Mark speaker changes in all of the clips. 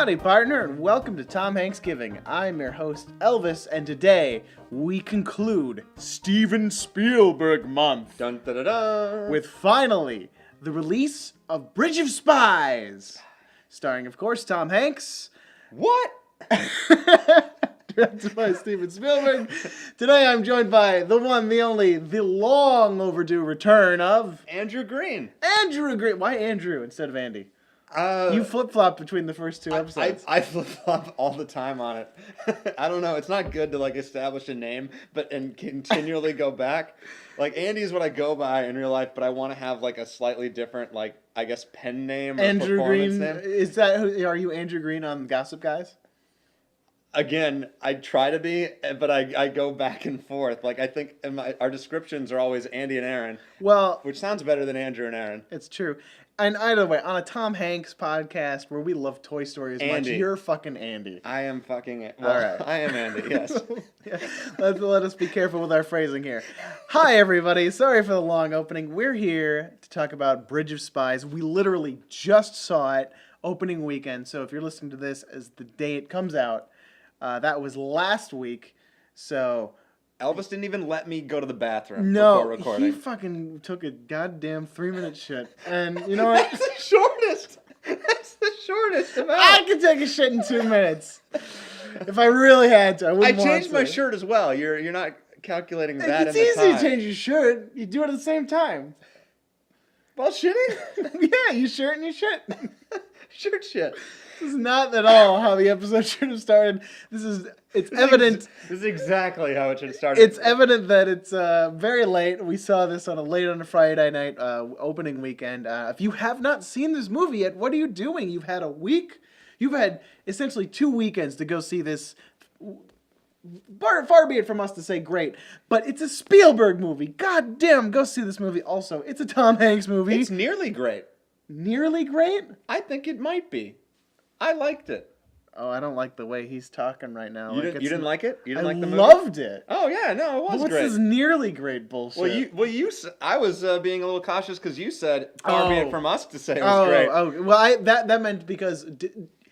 Speaker 1: Howdy, partner, and welcome to TomHanksgiving. I'm your host, Elvis, and today we conclude Steven Spielberg Month
Speaker 2: Dun, da, da, da.
Speaker 1: with finally the release of Bridge of Spies, starring, of course, Tom Hanks.
Speaker 2: What?
Speaker 1: Directed by Steven Spielberg. Today I'm joined by the one, the only, the long overdue return of
Speaker 2: Andrew Greene.
Speaker 1: Andrew Greene. Why Andrew instead of Andy? You flip-flop between the first two episodes.
Speaker 2: I flip-flop all the time on it. I don't know. It's not good to establish a name and continually go back. Andy is what I go by in real life, but I want to have a slightly different pen name or
Speaker 1: Andrew
Speaker 2: performance
Speaker 1: Greene.
Speaker 2: name.
Speaker 1: Is that are you Andrew Greene on Gossip Guys?
Speaker 2: Again, I try to be, but I go back and forth. I think our descriptions are always Andy and Aaron.
Speaker 1: Well,
Speaker 2: which sounds better than Andrew and Aaron.
Speaker 1: It's true. And either way, on a Tom Hanks podcast where we love Toy Story as much, you're fucking Andy.
Speaker 2: I am fucking it.
Speaker 1: Well, all right.
Speaker 2: I am Andy, yes.
Speaker 1: Yeah. Let us be careful with our phrasing here. Hi, everybody. Sorry for the long opening. We're here to talk about Bridge of Spies. We literally just saw it opening weekend. So if you're listening to this as the day it comes out, that was last week. So
Speaker 2: Elvis didn't even let me go to the bathroom before recording.
Speaker 1: He fucking took a goddamn 3-minute shit. And you know what?
Speaker 2: That's the shortest. That's the shortest amount.
Speaker 1: I could take a shit in 2 minutes. If I really had to.
Speaker 2: I changed my shirt as well. You're not calculating that
Speaker 1: it's
Speaker 2: in the
Speaker 1: easy
Speaker 2: time.
Speaker 1: to change your shirt. You do it at the same time.
Speaker 2: Well, shitting?
Speaker 1: Yeah, you shirt and you shit.
Speaker 2: Shirt shit.
Speaker 1: This is not at all how the episode should have started. It's evident.
Speaker 2: This is exactly how it should have started.
Speaker 1: It's evident that it's very late. We saw this on a Friday night opening weekend. If you have not seen this movie yet, what are you doing? You've had a week. You've had essentially 2 weekends to go see this. Far be it from us to say great, but it's a Spielberg movie. God damn, go see this movie. Also, it's a Tom Hanks movie.
Speaker 2: It's nearly great.
Speaker 1: Nearly great?
Speaker 2: I think it might be. I liked it.
Speaker 1: Oh, I don't like the way he's talking right now.
Speaker 2: You didn't like it? You didn't like the movie?
Speaker 1: I loved it.
Speaker 2: Oh yeah, no, it was
Speaker 1: What's
Speaker 2: great.
Speaker 1: this nearly great bullshit?
Speaker 2: I was being a little cautious because you said far be it from us to say it was great.
Speaker 1: Oh, well, that meant because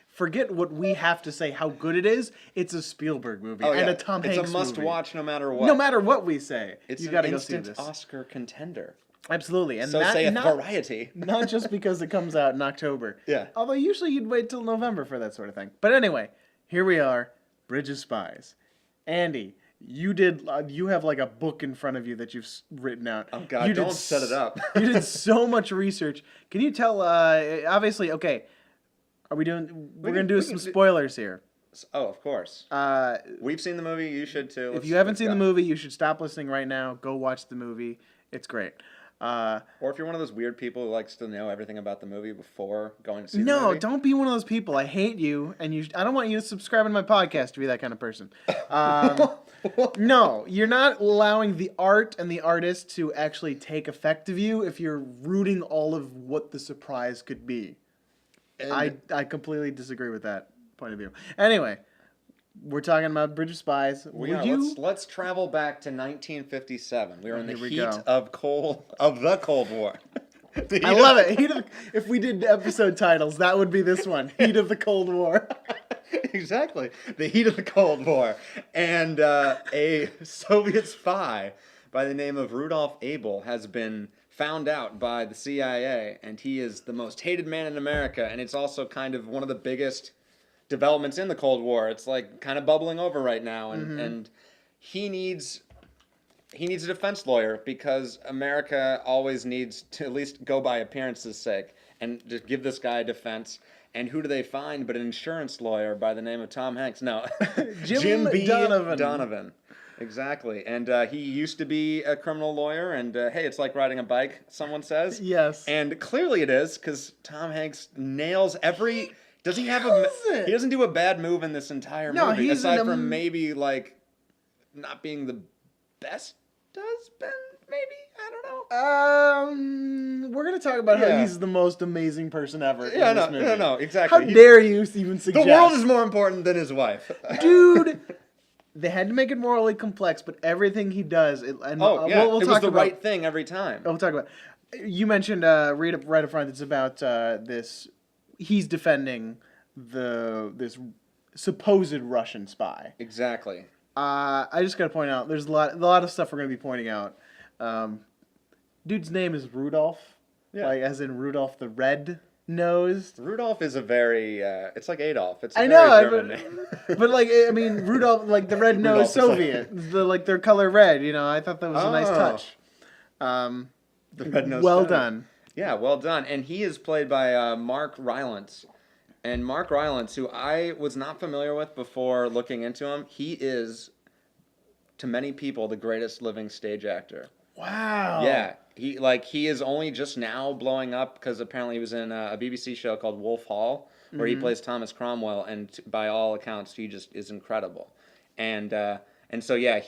Speaker 1: forget what we have to say how good it is. It's a Spielberg movie and a Tom Hanks movie.
Speaker 2: It's a must-watch no matter what.
Speaker 1: No matter what we say,
Speaker 2: you
Speaker 1: got to
Speaker 2: go
Speaker 1: go see
Speaker 2: this.
Speaker 1: this.
Speaker 2: Oscar contender.
Speaker 1: Absolutely, and
Speaker 2: so saith Variety.
Speaker 1: Not just because it comes out in October.
Speaker 2: Yeah.
Speaker 1: Although usually you'd wait till November for that sort of thing. But anyway, here we are, Bridge of Spies. Andy, you have a book in front of you that you've written out.
Speaker 2: Oh God, don't set it up.
Speaker 1: You did so much research. Can you tell? Obviously, okay. Are we doing? We're gonna do some spoilers here.
Speaker 2: Oh, of course. We've seen the movie. You should too.
Speaker 1: If you haven't seen the movie, you should stop listening right now. Go watch the movie. It's great.
Speaker 2: Or if you're one of those weird people who likes to know everything about the movie before going to see the movie.
Speaker 1: No, don't be one of those people. I hate you, and I don't want you to subscribe to my podcast to be that kind of person. No, you're not allowing the art and the artist to actually take effect of you if you're rooting all of what the surprise could be. And I completely disagree with that point of view. Anyway, we're talking about Bridge of Spies.
Speaker 2: Let's travel back to 1957. We were in the heat of the Cold War.
Speaker 1: I love it. If we did episode titles, that would be this one. Heat of the Cold War.
Speaker 2: Exactly. The heat of the Cold War. And a Soviet spy by the name of Rudolph Abel has been found out by the CIA, and he is the most hated man in America, and it's also kind of one of the biggest developments in the Cold War. It's kind of bubbling over right now, and he needs a defense lawyer because America always needs to at least go by appearances' sake and just give this guy a defense. And who do they find but an insurance lawyer by the name of Tom Hanks? No,
Speaker 1: Jim B.
Speaker 2: Donovan. Exactly. And he used to be a criminal lawyer, and hey, it's like riding a bike, someone says.
Speaker 1: Yes.
Speaker 2: And clearly it is, because Tom Hanks nails every... He doesn't do a bad move in this entire movie, aside from maybe, not being the best husband, maybe? I don't know.
Speaker 1: We're going to talk about how he's the most amazing person ever in this movie.
Speaker 2: No, exactly.
Speaker 1: How dare you even suggest...
Speaker 2: The world is more important than his wife.
Speaker 1: Dude... They had to make it morally complex, but everything he does...
Speaker 2: It was the right thing every time.
Speaker 1: We'll talk about it. You mentioned, right up front, it's about this... He's defending this supposed Russian spy.
Speaker 2: Exactly.
Speaker 1: I just gotta point out, there's a lot of stuff we're gonna be pointing out. Dude's name is Rudolph, like as in Rudolph the Red-Nosed.
Speaker 2: Rudolph is a very, it's like Adolf. It's a
Speaker 1: I
Speaker 2: very
Speaker 1: know,
Speaker 2: German name.
Speaker 1: but like I mean, Rudolph, like the red-nosed
Speaker 2: Rudolph is
Speaker 1: Soviet, their color red. You know, I thought that was a nice touch.
Speaker 2: The red-nosed
Speaker 1: Well
Speaker 2: Soviet.
Speaker 1: done.
Speaker 2: Yeah, well done. And he is played by Mark Rylance. And Mark Rylance, who I was not familiar with before looking into him, he is, to many people, the greatest living stage actor.
Speaker 1: Wow.
Speaker 2: Yeah, he is only just now blowing up because apparently he was in a BBC show called Wolf Hall, where he plays Thomas Cromwell, and by all accounts, he just is incredible. And so yeah,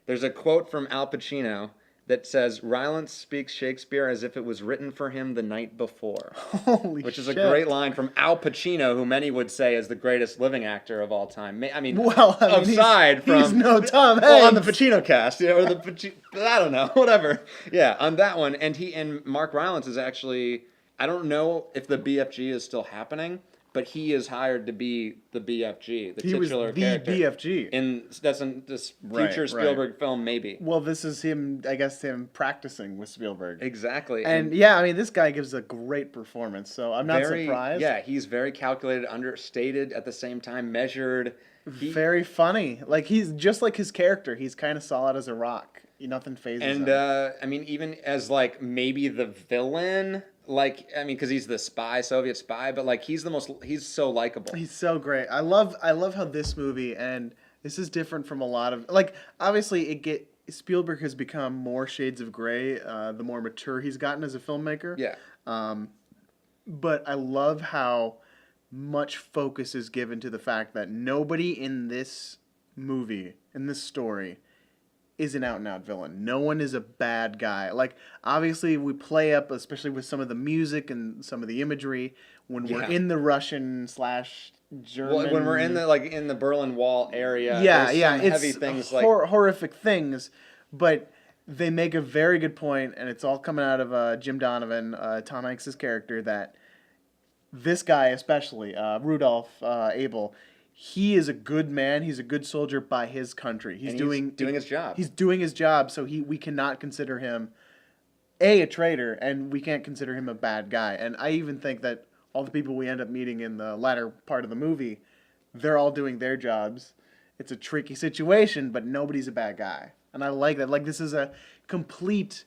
Speaker 2: there's a quote from Al Pacino that says, Rylance speaks Shakespeare as if it was written for him the night before.
Speaker 1: Holy
Speaker 2: Which is
Speaker 1: shit.
Speaker 2: a great line from Al Pacino, who many would say is the greatest living actor of all time. I mean, aside from...
Speaker 1: He's no Tom Hanks.
Speaker 2: Well, on the Pacino cast, or the I don't know, whatever. Yeah, on that one. And Mark Rylance is actually... I don't know if the BFG is still happening, but he is hired to be the BFG, the titular character.
Speaker 1: He was the BFG.
Speaker 2: That's in this future Spielberg film, maybe.
Speaker 1: Well, this is him, I guess, practicing with Spielberg.
Speaker 2: Exactly.
Speaker 1: And yeah, I mean, this guy gives a great performance, so I'm not surprised.
Speaker 2: Yeah, he's very calculated, understated, at the same time measured.
Speaker 1: Very funny. Like, he's just like his character. He's kind of solid as a rock. Nothing phases him.
Speaker 2: And, I mean, even as, like, maybe the villain... Like, I mean, because he's the spy, Soviet spy, but like he's so likable.
Speaker 1: He's so great. I love how this movie, and this is different from a lot of, like, obviously Spielberg has become more shades of gray the more mature he's gotten as a filmmaker.
Speaker 2: Yeah.
Speaker 1: But I love how much focus is given to the fact that nobody in this movie, in this story, is an out-and-out villain. No one is a bad guy. Like, obviously, we play up, especially with some of the music and some of the imagery, when we're in the Russian/German...
Speaker 2: Well, when we're in the Berlin Wall area,
Speaker 1: it's
Speaker 2: heavy things like...
Speaker 1: horrific things, but they make a very good point, and it's all coming out of Jim Donovan, Tom Hanks' character, that this guy especially, Rudolph Abel... He is a good man. He's a good soldier by his country. He's doing
Speaker 2: his job.
Speaker 1: He's doing his job, so we cannot consider him a traitor, and we can't consider him a bad guy. And I even think that all the people we end up meeting in the latter part of the movie, they're all doing their jobs. It's a tricky situation, but nobody's a bad guy. And I like that. Like, this is a complete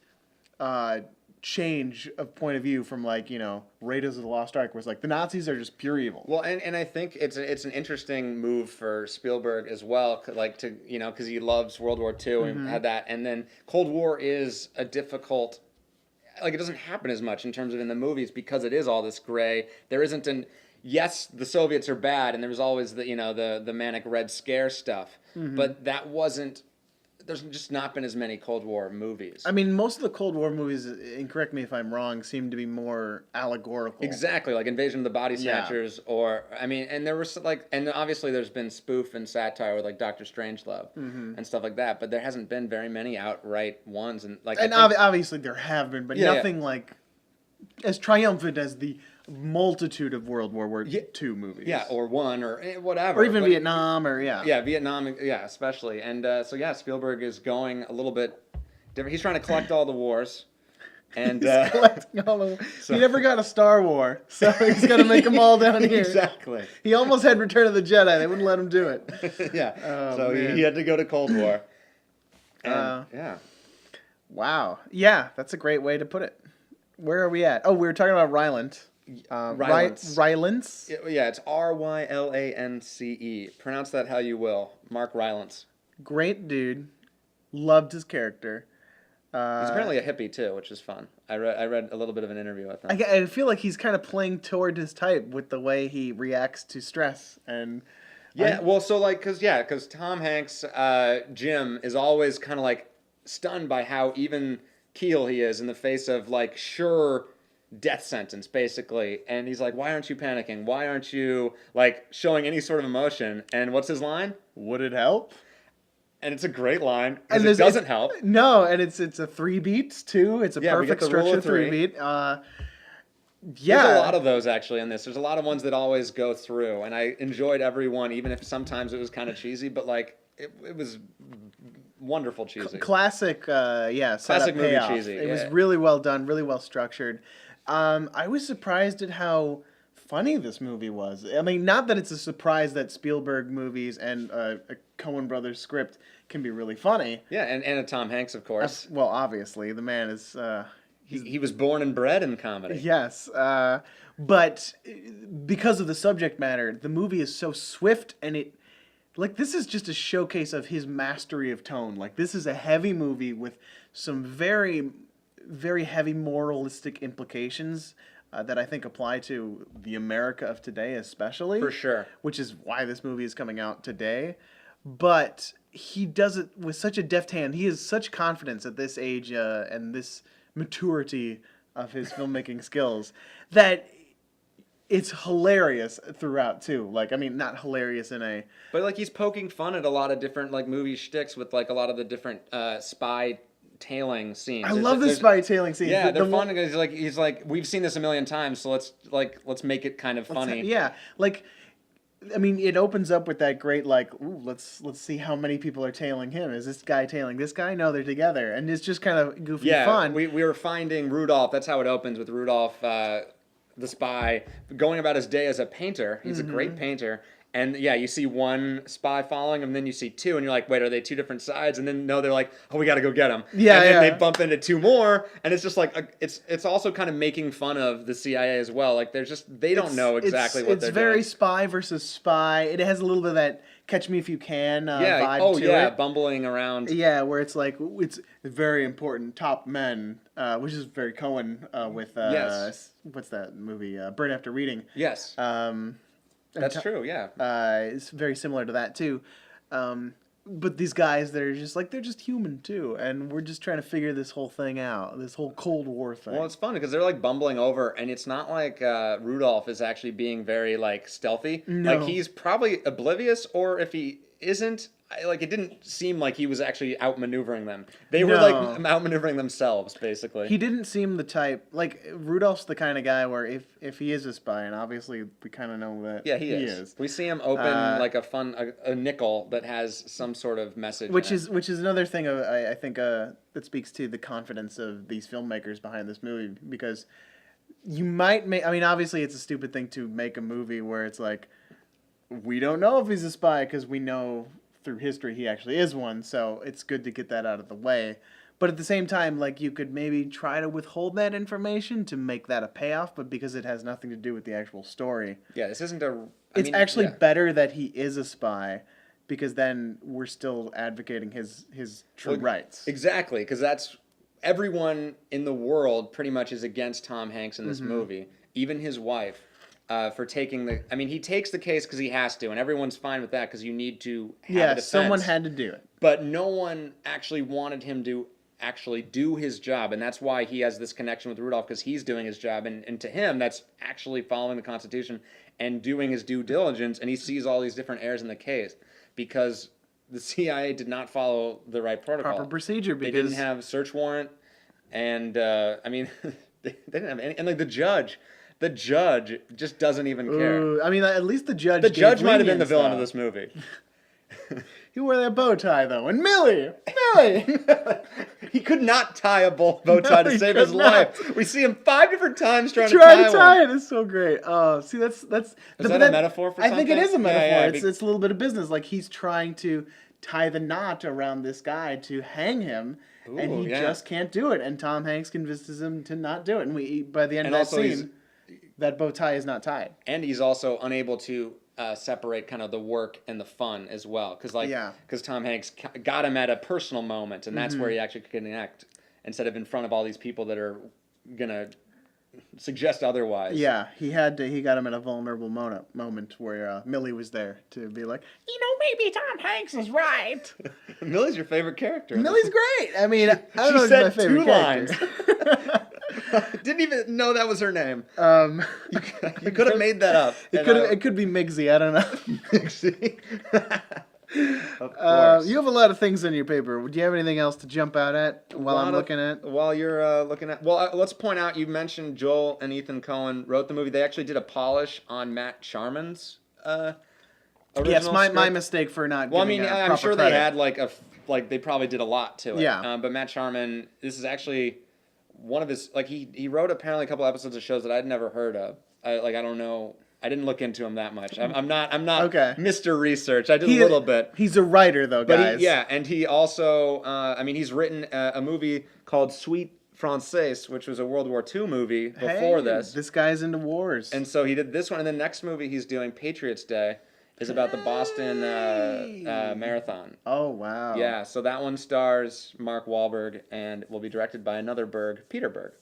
Speaker 1: change of point of view from, like, you know, Raiders of the Lost Ark, where it's like the Nazis are just pure evil.
Speaker 2: Well, and I think it's an interesting move for Spielberg as well, like, to, you know, because he loves World War II and had that, and then Cold War is a difficult, like, it doesn't happen as much in terms of in the movies because it is all this gray. There isn't yes, the Soviets are bad, and there was always the manic Red Scare stuff, but that wasn't. There's just not been as many Cold War movies.
Speaker 1: I mean, most of the Cold War movies, and correct me if I'm wrong, seem to be more allegorical.
Speaker 2: Exactly, like Invasion of the Body Snatchers, or, I mean, and there was, like, and obviously there's been spoof and satire with, like, Dr. Strangelove and stuff like that, but there hasn't been very many outright ones. And, like,
Speaker 1: obviously there have been, but nothing like as triumphant as the multitude of World War II movies.
Speaker 2: Yeah, or one, or whatever.
Speaker 1: Or even Vietnam, or
Speaker 2: Yeah, Vietnam, yeah, especially. And so, yeah, Spielberg is going a little bit different. He's trying to collect all the wars. And
Speaker 1: he's collecting all the... He never got a Star War, so he's going to make them all down here.
Speaker 2: Exactly.
Speaker 1: He almost had Return of the Jedi. They wouldn't let him do it.
Speaker 2: Yeah.
Speaker 1: Oh,
Speaker 2: so he had to go to Cold War. And, yeah.
Speaker 1: Wow. Yeah, that's a great way to put it. Where are we at? Oh, we were talking about Rylance. Rylance?
Speaker 2: Yeah, it's Rylance. Pronounce that how you will. Mark Rylance.
Speaker 1: Great dude. Loved his character.
Speaker 2: He's apparently a hippie too, which is fun. I read a little bit of an interview with him.
Speaker 1: I feel like he's kind of playing toward his type with the way he reacts to stress and.
Speaker 2: Yeah, well, so like, because Tom Hanks, Jim is always kind of like stunned by how even keel he is in the face of like sure death sentence basically, and he's like, why aren't you panicking? Why aren't you like showing any sort of emotion? And what's his line?
Speaker 1: Would it help?
Speaker 2: And it's a great line because it doesn't help.
Speaker 1: No, and it's a 3 beats too. It's a perfect stretch of 3 beat. Yeah.
Speaker 2: There's a lot of those actually in this. There's a lot of ones that always go through, and I enjoyed every one, even if sometimes it was kind of cheesy, but like it was wonderful cheesy.
Speaker 1: Classic, yeah,
Speaker 2: Classic movie
Speaker 1: payoff.
Speaker 2: cheesy.
Speaker 1: It was
Speaker 2: Yeah.
Speaker 1: really well done, really well structured. I was surprised at how funny this movie was. I mean, not that it's a surprise that Spielberg movies and a Coen Brothers script can be really funny.
Speaker 2: Yeah, and a Tom Hanks, of course.
Speaker 1: Well, obviously, the man is.
Speaker 2: He was born and bred in comedy.
Speaker 1: Yes, but because of the subject matter, the movie is so swift, and this is just a showcase of his mastery of tone. Like, this is a heavy movie with some very, very heavy moralistic implications that I think apply to the America of today, especially.
Speaker 2: For sure.
Speaker 1: Which is why this movie is coming out today. But he does it with such a deft hand. He has such confidence at this age and this maturity of his filmmaking skills that it's hilarious throughout too. Like, I mean, not hilarious in a...
Speaker 2: But like he's poking fun at a lot of different like movie shticks with like a lot of the different spy tailing scenes.
Speaker 1: I love the spy tailing scenes.
Speaker 2: Yeah, they're fun because he's like we've seen this a million times, so let's make it kind of funny.
Speaker 1: Yeah, like, I mean, it opens up with that great like, ooh, let's see how many people are tailing him. Is this guy tailing this guy? No, they're together, and it's just kind of goofy fun.
Speaker 2: We were finding Rudolph. That's how it opens with Rudolph, the spy, going about his day as a painter. He's a great painter. And yeah, you see one spy following him, then you see two, and you're like, wait, are they two different sides? And then no, they're like, oh, we got to go get them.
Speaker 1: Yeah,
Speaker 2: and then
Speaker 1: yeah.
Speaker 2: they bump into two more, and it's just like it's also kind of making fun of the CIA as well. Like they don't know exactly what they're doing.
Speaker 1: It's very spy versus spy. It has a little bit of that Catch Me If You Can vibe to it.
Speaker 2: Bumbling around.
Speaker 1: Yeah, where it's like it's very important top men, which is very Cohen with
Speaker 2: Yes.
Speaker 1: What's that movie? Burn After Reading.
Speaker 2: Yes. That's true, yeah.
Speaker 1: It's very similar to that too. But these guys, they're just human too, and we're just trying to figure this whole thing out, this whole Cold War thing.
Speaker 2: Well, it's fun because they're like bumbling over, and it's not like Rudolph is actually being very like stealthy.
Speaker 1: No.
Speaker 2: Like he's probably oblivious, or if he isn't, it didn't seem like he was actually outmaneuvering them. They were like outmaneuvering themselves, basically.
Speaker 1: He didn't seem the type, like, Rudolph's the kind of guy where if he is a spy, and obviously we kind of know that
Speaker 2: he is. We see him open like a nickel that has some sort of message.
Speaker 1: Which is another thing I think that speaks to the confidence of these filmmakers behind this movie, because you might make, I mean, obviously it's a stupid thing to make a movie where it's like, we don't know if he's a spy because we know through history he actually is one, so it's good to get that out of the way. But at the same time, like, you could maybe try to withhold that information to make that a payoff, but because it has nothing to do with the actual story.
Speaker 2: Yeah, this isn't
Speaker 1: It's actually better that he is a spy, because then we're still advocating his true rights.
Speaker 2: Exactly, because that's everyone in the world pretty much is against Tom Hanks in this movie, even his wife. For taking he takes the case because he has to, and everyone's fine with that because you need to have a defense.
Speaker 1: Someone had to do it.
Speaker 2: But no one actually wanted him to actually do his job, and that's why he has this connection with Rudolph, because he's doing his job, and to him, that's actually following the Constitution and doing his due diligence, and he sees all these different errors in the case because the CIA did not follow the right protocol.
Speaker 1: Proper procedure, because
Speaker 2: they didn't have search warrant, and they didn't have any, and like the judge just doesn't even care.
Speaker 1: I mean, at least the judge.
Speaker 2: The judge might have been the villain of this movie.
Speaker 1: He wore that bow tie though, and Millie.
Speaker 2: He could not tie a bow tie to save his life. We see him 5 different times trying to
Speaker 1: tie it. It's so great. Oh, see, that's.
Speaker 2: Is that a metaphor for something?
Speaker 1: I think it is a metaphor.
Speaker 2: Yeah,
Speaker 1: it's a little bit of business. Like, he's trying to tie the knot around this guy to hang him. And he just can't do it. And Tom Hanks convinces him to not do it. And by the end of that scene, that bow tie is not tied. And
Speaker 2: he's also unable to separate kind of the work and the fun as well. Because Tom Hanks got him at a personal moment, and that's where he actually could connect, instead of in front of all these people that are going to suggest otherwise.
Speaker 1: Yeah, he got him at a vulnerable moment where Millie was there to be like, maybe Tom Hanks is right.
Speaker 2: Millie's your favorite character.
Speaker 1: Millie's great. I mean, I don't know if
Speaker 2: said
Speaker 1: my favorite
Speaker 2: 2 lines. Didn't even know that was her name. You could have made that up.
Speaker 1: It could be Migsy. I don't know.
Speaker 2: Migsy. Of course.
Speaker 1: You have a lot of things on your paper. Do you have anything else to jump out at while I'm looking at?
Speaker 2: While you're looking at, well, let's point out. You mentioned Joel and Ethan Coen wrote the movie. They actually did a polish on Matt Charman's original
Speaker 1: Yes, my
Speaker 2: script.
Speaker 1: mistake for not.
Speaker 2: Well, I
Speaker 1: giving
Speaker 2: mean, I'm
Speaker 1: proper
Speaker 2: sure
Speaker 1: credit.
Speaker 2: they had like they probably did a lot to it.
Speaker 1: Yeah.
Speaker 2: But Matt Charman, this is actually one of his he wrote apparently a couple episodes of shows that I'd never heard of. I don't know. I didn't look into him that much. I'm not
Speaker 1: Okay.
Speaker 2: Mr. Research. I did a little bit.
Speaker 1: He's a writer, though, guys.
Speaker 2: But and he also, he's written a movie called Sweet Française, which was a World War II movie before this.
Speaker 1: This guy's into wars.
Speaker 2: And so he did this one, and the next movie he's doing, Patriots Day, is about the Boston Marathon.
Speaker 1: Oh, wow.
Speaker 2: Yeah, so that one stars Mark Wahlberg and will be directed by another Berg, Peter Berg.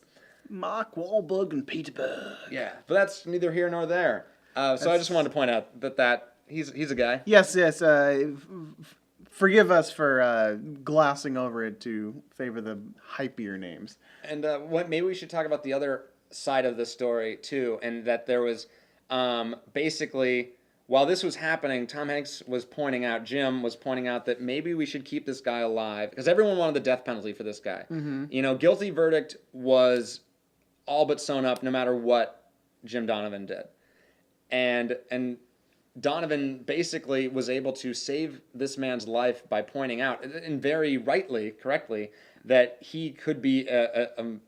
Speaker 1: Mark Wahlberg and Peter Berg.
Speaker 2: Yeah, but that's neither here nor there. So I just wanted to point out that he's a guy.
Speaker 1: Yes. Forgive us for glossing over it to favor the hypier names.
Speaker 2: And maybe we should talk about the other side of the story too, and that there was basically while this was happening, Tom Hanks was pointing out, Jim was pointing out that maybe we should keep this guy alive because everyone wanted the death penalty for this guy.
Speaker 1: Mm-hmm.
Speaker 2: You know, guilty verdict was all but sewn up no matter what Jim Donovan did. And Donovan basically was able to save this man's life by pointing out, and very correctly, that he could be a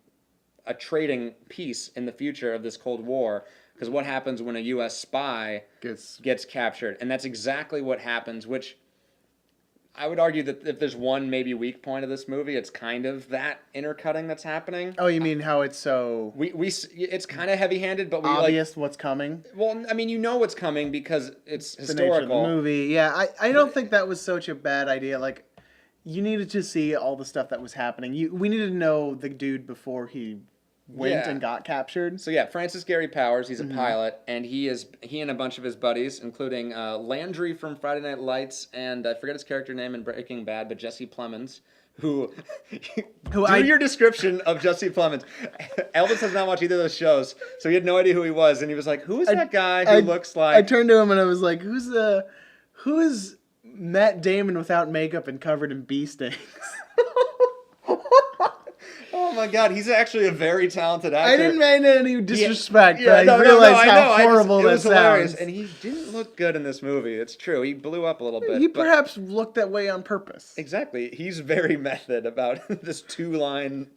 Speaker 2: trading piece in the future of this Cold War. Because what happens when a U.S. spy gets captured? And that's exactly what happens, which I would argue that if there's one maybe weak point of this movie, it's kind of that intercutting that's happening.
Speaker 1: Oh, you mean how it's so
Speaker 2: it's kind of heavy-handed, but we
Speaker 1: obvious what's coming?
Speaker 2: Well, I mean, you know what's coming because it's
Speaker 1: The nature of
Speaker 2: historical.
Speaker 1: the movie. Yeah, I don't think that was such a bad idea. Like, you needed to see all the stuff that was happening. We needed to know the dude before he went and got captured.
Speaker 2: So yeah, Francis Gary Powers, he's a pilot, and he and a bunch of his buddies, including Landry from Friday Night Lights, and I forget his character name in Breaking Bad, but Jesse Plemons, who your description of Jesse Plemons. Elvis has not watched either of those shows, so he had no idea who he was, and he was like, "Who is that guy who looks like?"
Speaker 1: I turned to him and I was like, "Who is Matt Damon without makeup and covered in bee stings?"
Speaker 2: Oh my God, he's actually a very talented actor.
Speaker 1: I didn't mean any disrespect,
Speaker 2: yeah,
Speaker 1: but I realized how
Speaker 2: it
Speaker 1: horrible that
Speaker 2: was hilarious.
Speaker 1: sounds.
Speaker 2: And he didn't look good in this movie. It's true. He blew up a little bit.
Speaker 1: He perhaps looked that way on purpose.
Speaker 2: Exactly. He's very method about this two-line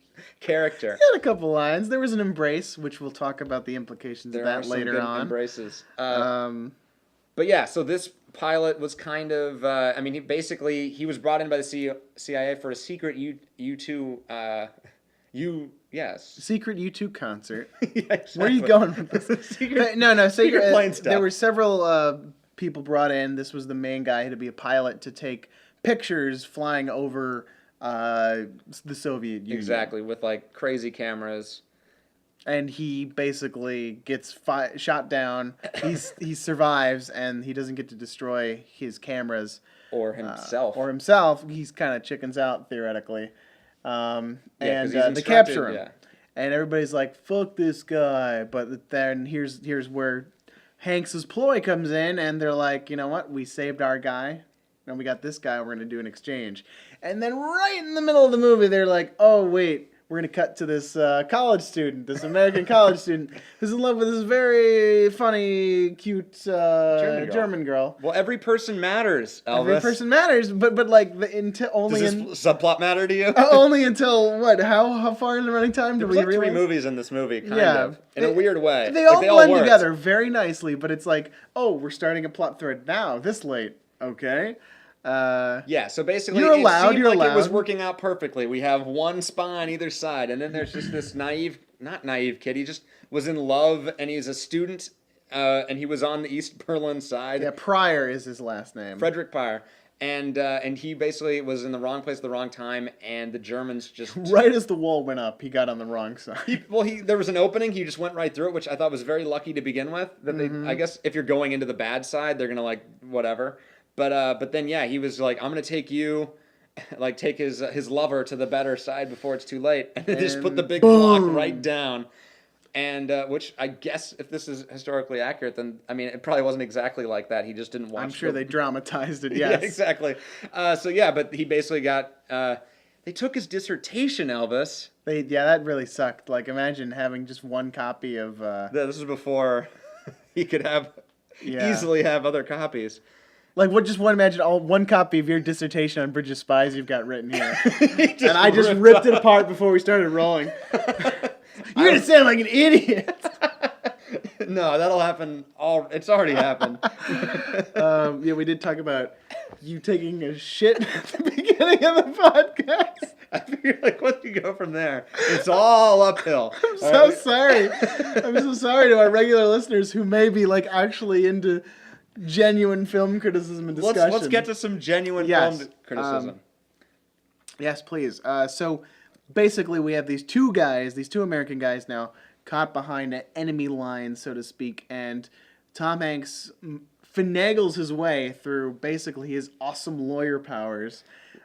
Speaker 2: character.
Speaker 1: He had a couple lines. There was an embrace, which we'll talk about the implications of that later
Speaker 2: good
Speaker 1: on.
Speaker 2: Embraces. But yeah, so this pilot was kind of, he was brought in by the CIA for a secret
Speaker 1: Secret U2 concert.
Speaker 2: Yeah, exactly.
Speaker 1: Where are you going with this?
Speaker 2: secret plane stuff.
Speaker 1: There were several people brought in. This was the main guy to be a pilot to take pictures flying over the Soviet Union.
Speaker 2: Exactly, with like crazy cameras.
Speaker 1: And he basically gets shot down. He survives, and he doesn't get to destroy his cameras
Speaker 2: Or himself.
Speaker 1: He's kind of chickens out theoretically. And
Speaker 2: he's
Speaker 1: they capture him.
Speaker 2: Yeah.
Speaker 1: And everybody's like, "Fuck this guy!" But then here's where Hanks's ploy comes in, and they're like, "You know what? We saved our guy, and we got this guy. We're gonna do an exchange." And then right in the middle of the movie, they're like, "Oh wait, we're gonna cut to this college student, this American college student, who's in love with this very funny, cute German girl."
Speaker 2: Well, every person matters, Elvis.
Speaker 1: Every person matters, but like only
Speaker 2: Does this subplot matter to you?
Speaker 1: only until what? How far in the running time do we
Speaker 2: There's like
Speaker 1: realize?
Speaker 2: 3 movies in this movie, kind of, in a weird way.
Speaker 1: They all blend
Speaker 2: worked
Speaker 1: together very nicely, but it's like, oh, we're starting a plot thread now, this late, okay?
Speaker 2: So basically,
Speaker 1: You're allowed,
Speaker 2: it seemed like it was working out perfectly. We have one spy on either side, and then there's just this not naive kid. He just was in love, and he's a student, and he was on the East Berlin side.
Speaker 1: Yeah, Pryor is his last name.
Speaker 2: Frederick Pryor. And he basically was in the wrong place at the wrong time, and the Germans just...
Speaker 1: Right as the wall went up, he got on the wrong side.
Speaker 2: There was an opening, he just went right through it, which I thought was very lucky to begin with. That I guess if you're going into the bad side, they're going to whatever. But then, yeah, he was like, I'm going to take you, take his lover to the better side before it's too late. And they just put the big block right down. And which I guess, if this is historically accurate, then I mean, it probably wasn't exactly like that. He just didn't watch.
Speaker 1: I'm sure they dramatized it.
Speaker 2: Yeah,
Speaker 1: Yes,
Speaker 2: exactly. So yeah, but he basically got. They took his dissertation, Elvis.
Speaker 1: That really sucked. Like, imagine having just one copy of.
Speaker 2: This was before he could easily have other copies.
Speaker 1: Like, imagine one copy of your dissertation on Bridge of Spies you've got written here, and I just ripped it apart before we started rolling. You're gonna sound like an idiot.
Speaker 2: No, that'll happen. It's already happened.
Speaker 1: Yeah, we did talk about you taking a shit at the beginning of the podcast.
Speaker 2: I figured, like, once you go from there, it's all uphill.
Speaker 1: I'm so sorry. I'm so sorry to our regular listeners who may be like actually into genuine film criticism and discussion.
Speaker 2: Let's get to some genuine film criticism.
Speaker 1: Yes, please. So basically, we have these two American guys now, caught behind enemy lines, so to speak, and Tom Hanks finagles his way through basically his awesome lawyer powers.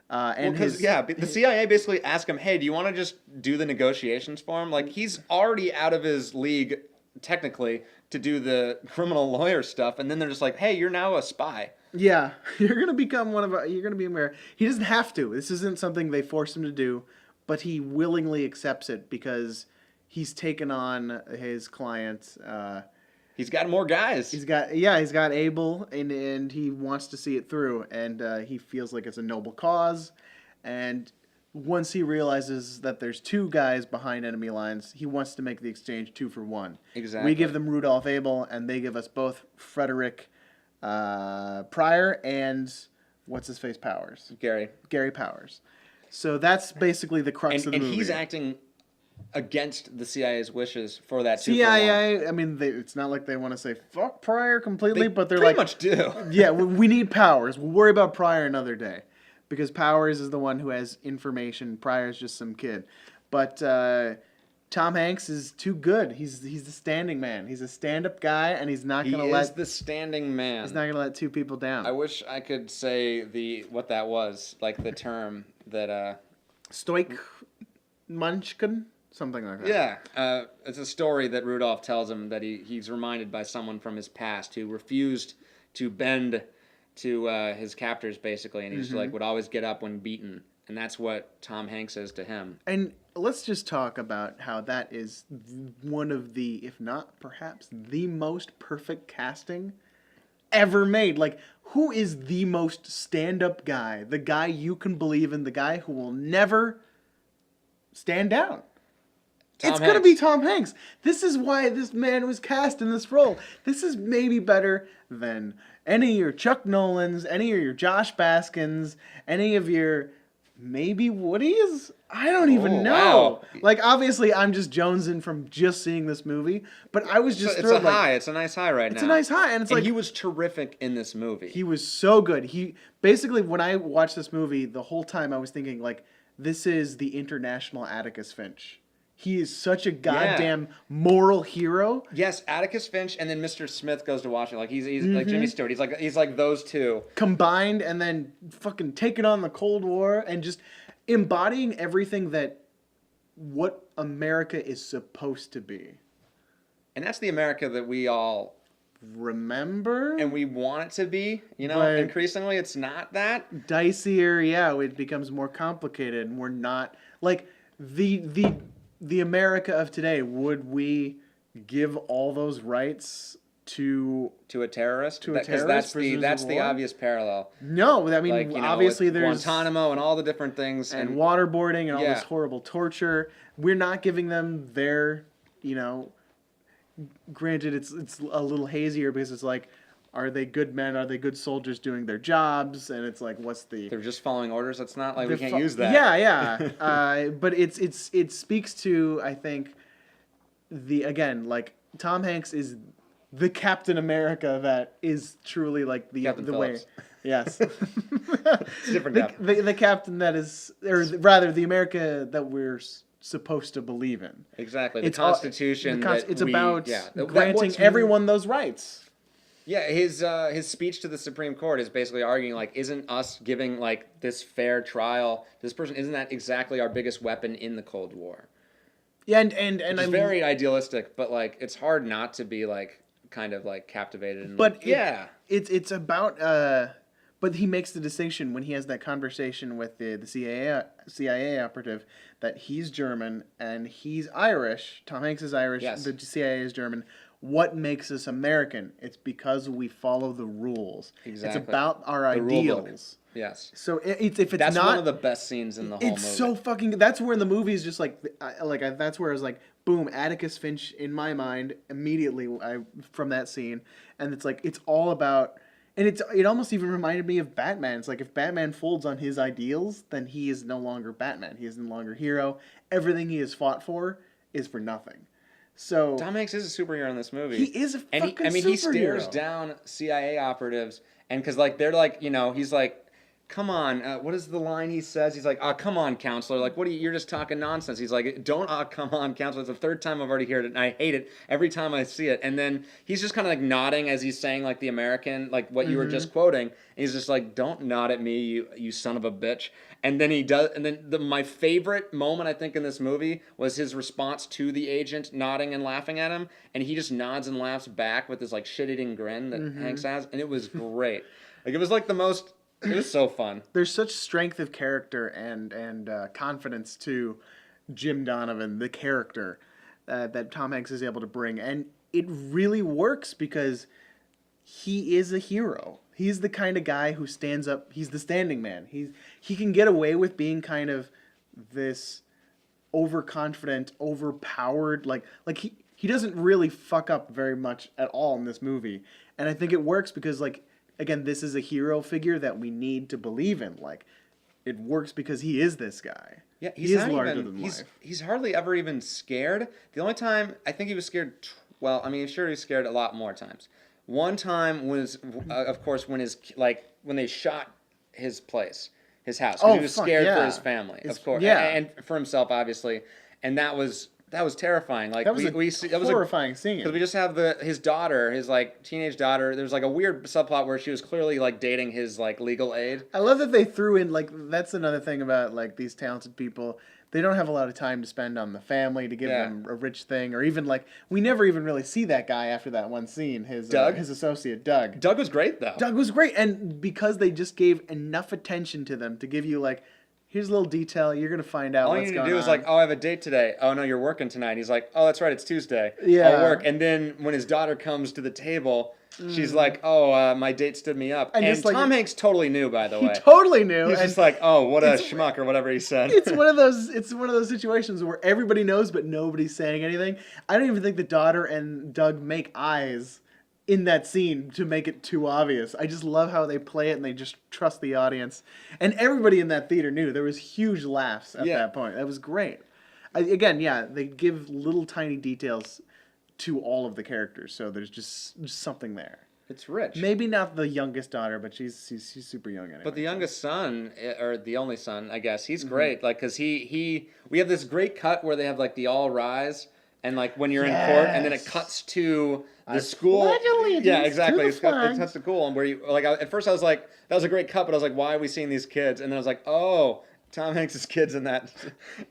Speaker 2: The CIA basically asked him, hey, do you want to just do the negotiations for him? Like, he's already out of his league, technically, to do the criminal lawyer stuff, and then they're just like, hey, you're now a spy.
Speaker 1: Yeah, you're going to become you're going to be American. He doesn't have to. This isn't something they force him to do, but he willingly accepts it because he's taken on his client.
Speaker 2: He's got more guys.
Speaker 1: He's got Abel, and he wants to see it through, and he feels like it's a noble cause. And once he realizes that there's two guys behind enemy lines, he wants to make the exchange 2 for 1.
Speaker 2: Exactly.
Speaker 1: We give them Rudolph Abel, and they give us both Frederick Pryor and what's his face Powers. Gary Powers. So that's basically the crux of the movie.
Speaker 2: And he's acting against the CIA's wishes for that 2
Speaker 1: CIA,
Speaker 2: for 1.
Speaker 1: I mean, it's not like they want to say fuck Pryor completely, but they're
Speaker 2: pretty
Speaker 1: like,
Speaker 2: much do.
Speaker 1: Yeah, we need Powers. We'll worry about Pryor another day, because Powers is the one who has information. Pryor's just some kid. But Tom Hanks is too good. He's the standing man. He's a stand-up guy, and he's not gonna let.
Speaker 2: He is the standing man.
Speaker 1: He's not gonna let 2 people down.
Speaker 2: I wish I could say what that was, like the term that.
Speaker 1: Stoic Munchkin. Something like that.
Speaker 2: Yeah, it's a story that Rudolph tells him that he's reminded by someone from his past who refused to bend to his captors, basically, and he just would always get up when beaten, and that's what Tom Hanks says to him.
Speaker 1: And let's just talk about how that is one of the, if not perhaps the most perfect casting ever made. Like, who is the most stand-up guy? The guy you can believe in, the guy who will never stand down. It's going to be Tom Hanks. This is why this man was cast in this role. This is maybe better than any of your Chuck Nolans, any of your Josh Baskins, any of your maybe Woody's. I don't even know.
Speaker 2: Wow.
Speaker 1: Like, obviously, I'm just jonesing from just seeing this movie, but I was just thrilled.
Speaker 2: It's a nice high right now.
Speaker 1: It's a nice high, and
Speaker 2: he was terrific in this movie.
Speaker 1: He was so good. He basically, when I watched this movie, the whole time I was thinking, like, this is the international Atticus Finch. He is such a goddamn moral hero.
Speaker 2: Yes, Atticus Finch, and then Mr. Smith goes to Washington. Like he's like Jimmy Stewart. He's like those two
Speaker 1: combined, and then fucking taking on the Cold War and just embodying everything that what America is supposed to be.
Speaker 2: And that's the America that we all
Speaker 1: remember
Speaker 2: and we want it to be. You know, increasingly it's not that.
Speaker 1: Dicier, yeah, it becomes more complicated, and we're not like the America of today. Would we give all those rights to
Speaker 2: a terrorist?
Speaker 1: Because
Speaker 2: that's the obvious parallel.
Speaker 1: No, I mean, like, obviously there's
Speaker 2: Guantanamo and all the different things
Speaker 1: and waterboarding and all this horrible torture. We're not giving them their, granted it's a little hazier because it's like, are they good men? Are they good soldiers doing their jobs? And it's like, what's the?
Speaker 2: They're just following orders. That's not like we can't use that.
Speaker 1: Yeah. But it speaks to, I think, like Tom Hanks is the Captain America that is truly like the
Speaker 2: Captain
Speaker 1: the
Speaker 2: Phillips.
Speaker 1: way. Yes.
Speaker 2: It's a different captain.
Speaker 1: The captain that is, or rather, the America that we're supposed to believe in.
Speaker 2: Exactly. The Constitution.
Speaker 1: It's about granting everyone those rights.
Speaker 2: Yeah, his speech to the Supreme Court is basically arguing, like, isn't us giving, like, this fair trial, this person, isn't that exactly our biggest weapon in the Cold War?
Speaker 1: Yeah, and
Speaker 2: It's very idealistic, but like it's hard not to be like kind of like captivated and
Speaker 1: but
Speaker 2: like, yeah.
Speaker 1: it's about but he makes the distinction when he has that conversation with the CIA operative that he's German and he's Irish. Tom Hanks is Irish.
Speaker 2: Yes.
Speaker 1: The CIA is German. What makes us American? It's because we follow the rules.
Speaker 2: Exactly.
Speaker 1: It's about our
Speaker 2: The rule book.
Speaker 1: ideals.
Speaker 2: Yes.
Speaker 1: So if it's
Speaker 2: That's
Speaker 1: not,
Speaker 2: one of the best scenes in the whole movie.
Speaker 1: it's so fucking. That's where the movie is just like that's where I was like, boom, Atticus Finch in my mind immediately from that scene, and it's like it's all about, and it almost even reminded me of Batman. It's like if Batman folds on his ideals, then he is no longer Batman. He is no longer hero. Everything he has fought for is for nothing. So
Speaker 2: Tom Hanks is a superhero in this movie.
Speaker 1: he is a fucking superhero.
Speaker 2: he stares down CIA operatives, and because like they're like, he's like, come on, what is the line he says? He's like, come on, counselor. Like, what are you? You're just talking nonsense. He's like, don't, come on, counselor. It's the third time I've already heard it, and I hate it every time I see it. And then he's just kind of like nodding as he's saying like the American, like what you were just quoting. And he's just like, don't nod at me, you son of a bitch. And then he does. And then my favorite moment I think in this movie was his response to the agent nodding and laughing at him, and he just nods and laughs back with this like shit-eating grin that Hanks has, and it was great. Like it was like the most. It was so fun.
Speaker 1: There's such strength of character and confidence to Jim Donovan, the character, that Tom Hanks is able to bring. And it really works because he is a hero. He's the kind of guy who stands up. He's the standing man. He can get away with being kind of this overconfident, overpowered, like he doesn't really fuck up very much at all in this movie. And I think it works because like, again, this is a hero figure that we need to believe in. Like, it works because he is this guy.
Speaker 2: Yeah,
Speaker 1: he is larger than life.
Speaker 2: He's hardly ever even scared. The only time I think he was scared, well, I mean, sure he was scared a lot more times. One time was, of course, when they shot his place, his house. He was scared for his family, of course, and for himself, obviously. And that was terrifying. Like
Speaker 1: that was horrifying scene.
Speaker 2: Because we just have his daughter, his like teenage daughter. There's like a weird subplot where she was clearly like dating his like legal aid.
Speaker 1: I love that they threw in like that's another thing about like these talented people. They don't have a lot of time to spend on the family to give them a rich thing, or even like we never even really see that guy after that one scene. His his associate Doug.
Speaker 2: Doug was great though.
Speaker 1: Doug was great, and because they just gave enough attention to them to give you like. Here's a little detail. You're going to find out what's going on.
Speaker 2: All you need to do is like, oh, I have a date today. Oh, no, you're working tonight. He's like, oh, that's right. It's Tuesday.
Speaker 1: Yeah.
Speaker 2: I'll work. And then when his daughter comes to the table, she's like, oh, my date stood me up. And Tom Hanks totally knew, by the way.
Speaker 1: He totally knew.
Speaker 2: He's just like, oh, what a schmuck or whatever he said.
Speaker 1: It's one of those situations where everybody knows, but nobody's saying anything. I don't even think the daughter and Doug make eyes in that scene to make it too obvious. I just love how they play it and they just trust the audience. And everybody in that theater knew. There was huge laughs at that point. That was great. They give little tiny details to all of the characters, so there's just something there.
Speaker 2: It's rich.
Speaker 1: Maybe not the youngest daughter, but she's super young anyway.
Speaker 2: But the youngest son, or the only son, I guess, he's great. Like, because we have this great cut where they have like the all rise. And like when you're in court, and then it cuts to the school. Yeah, exactly. It cuts to school, and where you like. At first, I was like, "That was a great cut," but I was like, "Why are we seeing these kids?" And then I was like, "Oh, Tom Hanks' kids in that,"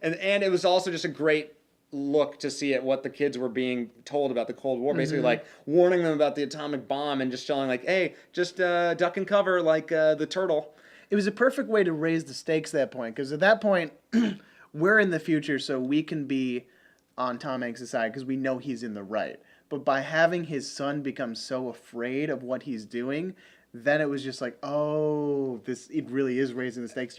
Speaker 2: and it was also just a great look to see at what the kids were being told about the Cold War, basically like warning them about the atomic bomb and just showing like, "Hey, just duck and cover like the turtle."
Speaker 1: It was a perfect way to raise the stakes at that point, because at that point, we're in the future, so we can be on Tom Hanks' side because we know he's in the right. But by having his son become so afraid of what he's doing, then it was just like, oh, it really is raising the stakes.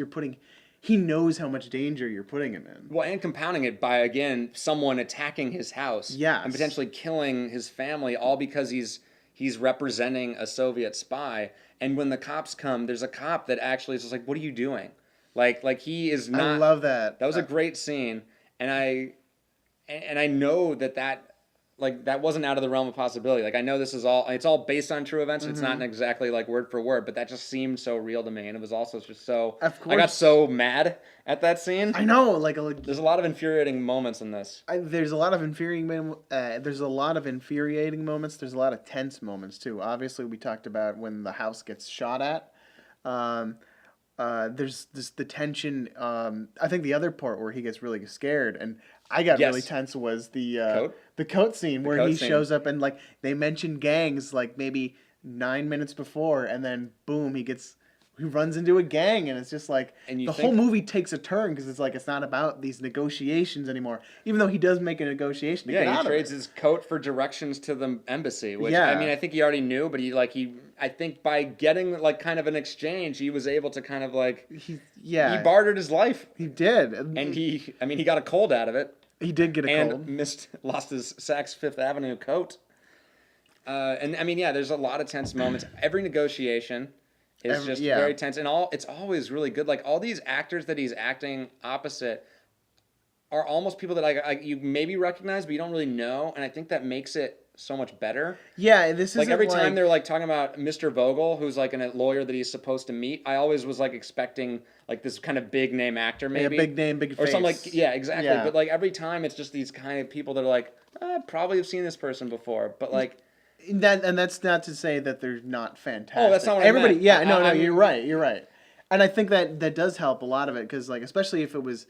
Speaker 1: He knows how much danger you're putting him in.
Speaker 2: Well, and compounding it by, again, someone attacking his house.
Speaker 1: Yes.
Speaker 2: And potentially killing his family, all because he's representing a Soviet spy. And when the cops come, there's a cop that actually is just like, what are you doing? Like he is not...
Speaker 1: I love that.
Speaker 2: That was a great scene. And I know that wasn't out of the realm of possibility. Like, I know it's all based on true events. It's not exactly like word for word, but that just seemed so real to me. And it was also just so,
Speaker 1: of course.
Speaker 2: I got so mad at that scene.
Speaker 1: I know,
Speaker 2: there's a lot of infuriating moments in this.
Speaker 1: There's a lot of infuriating moments. There's a lot of tense moments too. Obviously, we talked about when the house gets shot at. there's the tension. I think the other part where he gets really scared and I got really
Speaker 2: Yes.
Speaker 1: tense was
Speaker 2: Coat?
Speaker 1: the coat scene where
Speaker 2: coat
Speaker 1: he
Speaker 2: scene.
Speaker 1: shows up and like they mention gangs like maybe 9 minutes before, and then boom, he runs into a gang, and it's just like
Speaker 2: And you
Speaker 1: the
Speaker 2: think-
Speaker 1: whole movie takes a turn because it's like it's not about these negotiations anymore. Even though he does make a negotiation to get
Speaker 2: Yeah,
Speaker 1: out
Speaker 2: he trades
Speaker 1: of it.
Speaker 2: his coat for directions to the embassy, which
Speaker 1: Yeah.
Speaker 2: I mean, I think he already knew, but I think by getting like kind of an exchange, he was able to kind of like he bartered his life,
Speaker 1: he did,
Speaker 2: and he got a cold out of it,
Speaker 1: he did get a
Speaker 2: and
Speaker 1: cold.
Speaker 2: lost his Saks Fifth Avenue coat. And I mean, yeah, there's a lot of tense moments. Every negotiation is just very tense, and it's always really good. Like all these actors that he's acting opposite are almost people that you maybe recognize, but you don't really know, and I think that makes it so much better.
Speaker 1: Yeah, this is
Speaker 2: Like every time they're like talking about Mr. Vogel, who's like a lawyer that he's supposed to meet, I always was like expecting like this kind of big name actor, maybe
Speaker 1: big name, big
Speaker 2: or
Speaker 1: face.
Speaker 2: something like exactly.
Speaker 1: Yeah.
Speaker 2: But like every time it's just these kind of people that are like, I probably have seen this person before, but like.
Speaker 1: And that's not to say that they're not fantastic.
Speaker 2: Oh, that's not what I
Speaker 1: Everybody,
Speaker 2: meant.
Speaker 1: yeah, no,
Speaker 2: I mean,
Speaker 1: you're right. And I think that does help a lot of it because, like, especially if it was,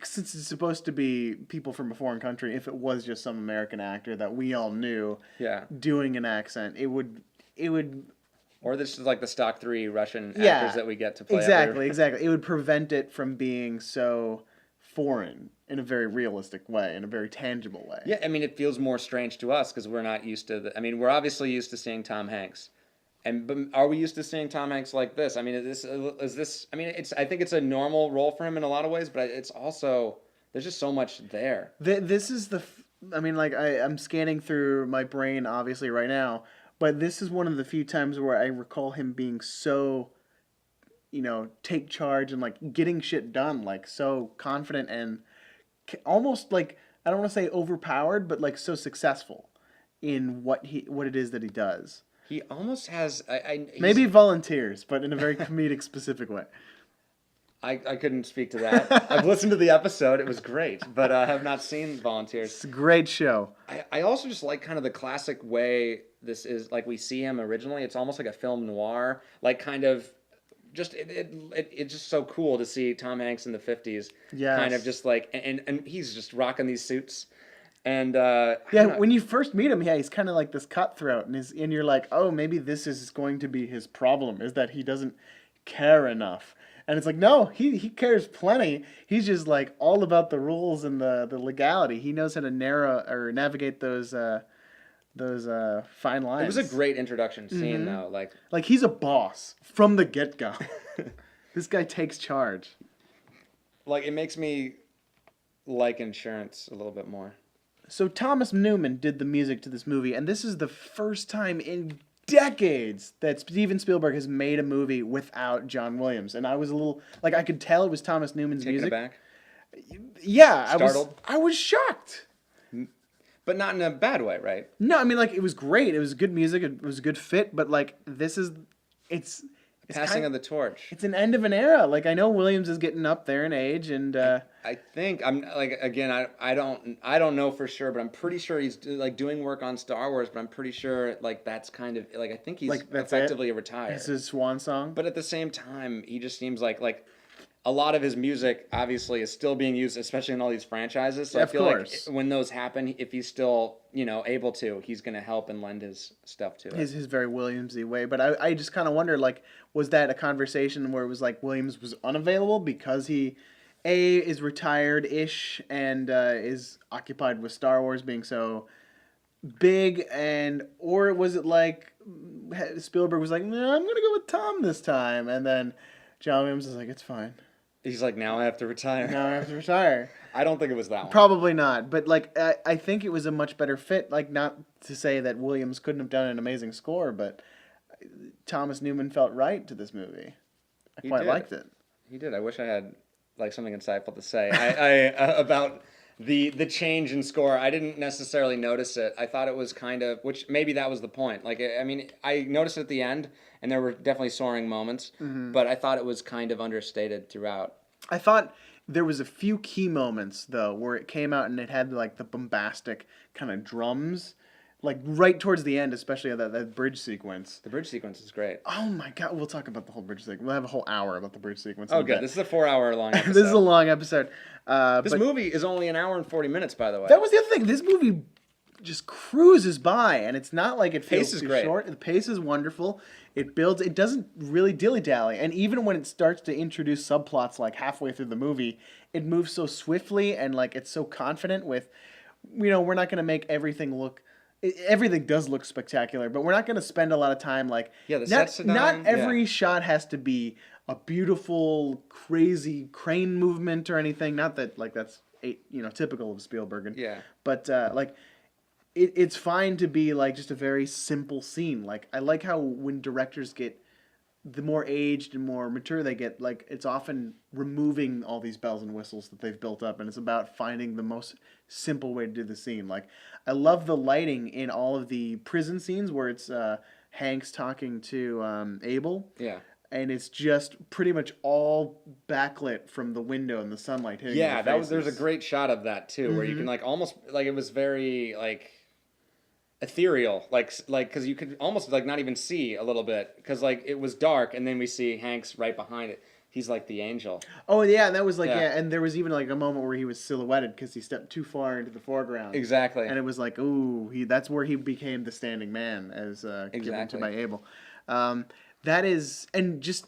Speaker 1: since it's supposed to be people from a foreign country, if it was just some American actor that we all knew, doing an accent, it would.
Speaker 2: Or this is like the stock 3 Russian
Speaker 1: Yeah,
Speaker 2: actors that we get to play.
Speaker 1: Exactly. It would prevent it from being so foreign in a very realistic way, in a very tangible way.
Speaker 2: Yeah, I mean, it feels more strange to us because we're not used to I mean, we're obviously used to seeing Tom Hanks. But are we used to seeing Tom Hanks like this? I mean, is this I mean, I think it's a normal role for him in a lot of ways, but it's also there's just so much there.
Speaker 1: This is I mean, like I'm scanning through my brain obviously right now, but this is one of the few times where I recall him being so, take charge and like getting shit done, like so confident and almost like, I don't want to say overpowered, but like so successful in what it is that he does.
Speaker 2: He almost has
Speaker 1: maybe volunteers, but in a very comedic specific way.
Speaker 2: I couldn't speak to that. I've listened to the episode. It was great, but I have not seen Volunteers.
Speaker 1: It's a great show.
Speaker 2: I also just like kind of the classic way this is, like we see him originally. It's almost like a film noir, like kind of just it's just so cool to see Tom Hanks in the 50s.
Speaker 1: Yes.
Speaker 2: Kind of just like and he's just rocking these suits. And
Speaker 1: when you first meet him, he's kind of like this cutthroat, and you're like, oh, maybe this is going to be his problem, is that he doesn't care enough. And it's like, no, he cares plenty. He's just like all about the rules and the legality. He knows how to navigate those fine lines.
Speaker 2: It was a great introduction scene, though.
Speaker 1: Like he's a boss from the get-go. This guy takes charge.
Speaker 2: Like, it makes me like Insurance a little bit more.
Speaker 1: So Thomas Newman did the music to this movie, and this is the first time in decades that Steven Spielberg has made a movie without John Williams. And I was a little, like, I could tell it was Thomas Newman's music.
Speaker 2: Taken aback?
Speaker 1: Yeah.
Speaker 2: Startled?
Speaker 1: I was shocked.
Speaker 2: But not in a bad way, right?
Speaker 1: No, I mean, like, it was great. It was good music. It was a good fit. But, like, it's
Speaker 2: Passing of the torch.
Speaker 1: It's an end of an era. Like, I know Williams is getting up there in age, and
Speaker 2: I think I'm like, again, I don't know for sure, but I'm pretty sure he's like doing work on Star Wars. But I'm pretty sure like that's kind of like I think he's
Speaker 1: like,
Speaker 2: effectively retired.
Speaker 1: It's his swan song.
Speaker 2: But at the same time, he just seems like a lot of his music obviously is still being used, especially in all these franchises. So I feel like when those happen, if he's still able to, he's going to help and lend his stuff to it.
Speaker 1: His very Williamsy way. But I just kind of wonder, like, was that a conversation where it was like Williams was unavailable because he is retired-ish and is occupied with Star Wars being so big, or was it like Spielberg was like, no, I'm gonna go with Tom this time, and then John Williams is like, it's fine.
Speaker 2: He's like, now I have to retire. I don't think it was that one.
Speaker 1: Probably not, but like I think it was a much better fit. Like, not to say that Williams couldn't have done an amazing score, but Thomas Newman felt right to this movie. I quite liked it.
Speaker 2: He did. I wish I had like something insightful to say about the change in score. I didn't necessarily notice it. I thought it was kind of, which maybe that was the point. Like, I mean, I noticed it at the end, and there were definitely soaring moments, but I thought it was kind of understated throughout.
Speaker 1: I thought there was a few key moments, though, where it came out and it had, like, the bombastic kind of drums. like right towards the end, especially that bridge sequence.
Speaker 2: The bridge sequence is great.
Speaker 1: Oh my god, we'll talk about the whole bridge sequence. We'll have a whole hour about the bridge sequence.
Speaker 2: Oh, good. This is a 4-hour long episode.
Speaker 1: This is a long episode.
Speaker 2: This movie is only an hour and 40 minutes, by the way.
Speaker 1: That was the other thing. This movie just cruises by, and it's not like it feels too short. The pace is wonderful. It builds. It doesn't really dilly-dally, and even when it starts to introduce subplots, like halfway through the movie, it moves so swiftly, and like it's so confident with, we're not going to make everything look. Everything does look spectacular, but we're not going to spend a lot of time like.
Speaker 2: Yeah, the sets are done.
Speaker 1: Not every shot has to be a beautiful, crazy crane movement or anything. Not that like that's typical of Spielberg. But like. It's fine to be like just a very simple scene. Like I like how when directors get the more aged and more mature they get, like it's often removing all these bells and whistles that they've built up, and it's about finding the most simple way to do the scene. Like I love the lighting in all of the prison scenes where it's Hanks talking to Abel.
Speaker 2: Yeah.
Speaker 1: And it's just pretty much all backlit from the window and the sunlight hitting.
Speaker 2: Yeah, there's a great shot of that too, where you can like almost like it was very like ethereal, like because you could almost like not even see a little bit because like it was dark, and then we see Hanks right behind it. He's like the angel.
Speaker 1: Oh yeah, and that was like and there was even like a moment where he was silhouetted because he stepped too far into the foreground.
Speaker 2: Exactly.
Speaker 1: And it was like, ooh, that's where he became the standing man, as given to by Abel. That is, and just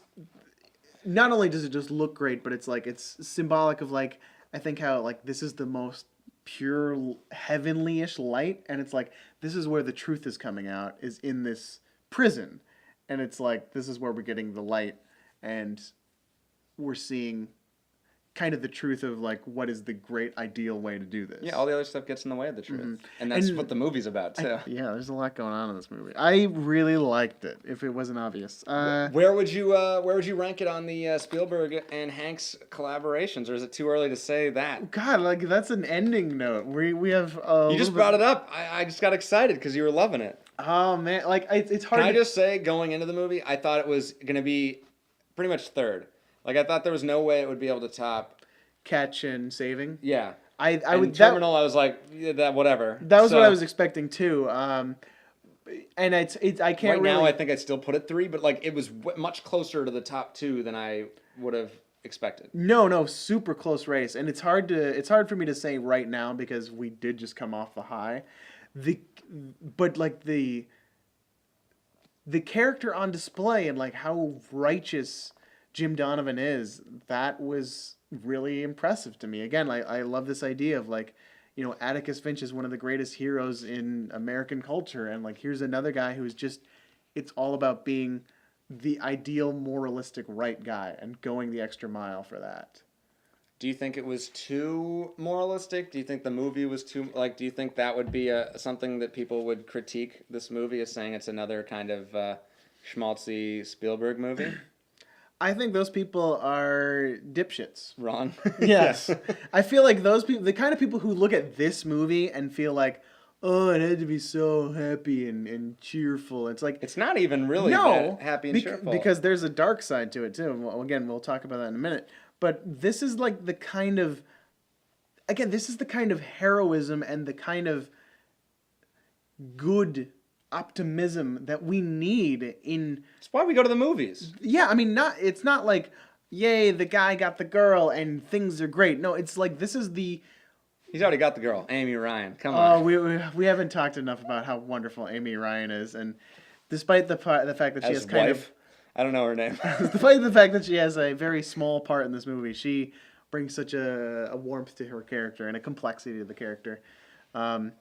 Speaker 1: not only does it just look great, but it's like it's symbolic of like I think how like this is the most pure heavenly-ish light, and it's like this is where the truth is coming out, is in this prison, and it's like this is where we're getting the light, and we're seeing kind of the truth of like what is the great ideal way to do this.
Speaker 2: Yeah, all the other stuff gets in the way of the truth, and that's what the movie's about too.
Speaker 1: There's a lot going on in this movie. I really liked it. If it wasn't obvious,
Speaker 2: where would you rank it on the Spielberg and Hanks collaborations, or is it too early to say that?
Speaker 1: God, like that's an ending note. We have.
Speaker 2: You just brought it up. I just got excited because you were loving it.
Speaker 1: Oh man, like it's hard.
Speaker 2: Can I just say, going into the movie, I thought it was gonna be pretty much third. Like I thought there was no way it would be able to top
Speaker 1: Catch and Saving.
Speaker 2: Yeah.
Speaker 1: I would
Speaker 2: Terminal. I was like, yeah, that whatever.
Speaker 1: That was what I was expecting too. And it's I can't
Speaker 2: right now. I think I still put it 3, but like it was much closer to the top 2 than I would have expected.
Speaker 1: No, super close race, and it's hard for me to say right now because we did just come off the high. But like the character on display and like how righteous Jim Donovan is, that was really impressive to me. Again, I love this idea of like, Atticus Finch is one of the greatest heroes in American culture, and like here's another guy who's just, it's all about being the ideal moralistic right guy and going the extra mile for that.
Speaker 2: Do you think it was too moralistic? Do you think the movie was too do you think that would be something that people would critique this movie as saying it's another kind of schmaltzy Spielberg movie?
Speaker 1: I think those people are dipshits.
Speaker 2: Wrong.
Speaker 1: Yes. I feel like those people, the kind of people who look at this movie and feel like, oh, it had to be so happy and cheerful. It's like...
Speaker 2: It's not even really that happy and cheerful.
Speaker 1: Because there's a dark side to it, too. Well, again, we'll talk about that in a minute. But this is like the kind of... Again, this is the kind of heroism and the kind of good optimism that we need in...
Speaker 2: That's why we go to the movies.
Speaker 1: Yeah, I mean, it's not like, yay, the guy got the girl and things are great. No, it's like this is the...
Speaker 2: He's already got the girl, Amy Ryan. Come on.
Speaker 1: We haven't talked enough about how wonderful Amy Ryan is, and despite the fact that she has kind of...
Speaker 2: I don't know her name.
Speaker 1: Despite the fact that she has a very small part in this movie, she brings such a warmth to her character and a complexity to the character. I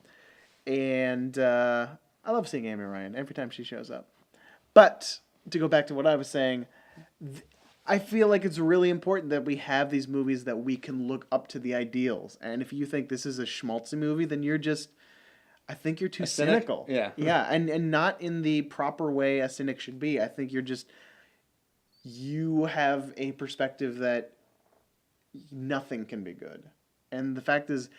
Speaker 1: love seeing Amy Ryan every time she shows up. But to go back to what I was saying, I feel like it's really important that we have these movies that we can look up to the ideals. And if you think this is a schmaltzy movie, then I think you're too cynical.
Speaker 2: Yeah.
Speaker 1: Yeah, and not in the proper way a cynic should be. I think you have a perspective that nothing can be good. And the fact is,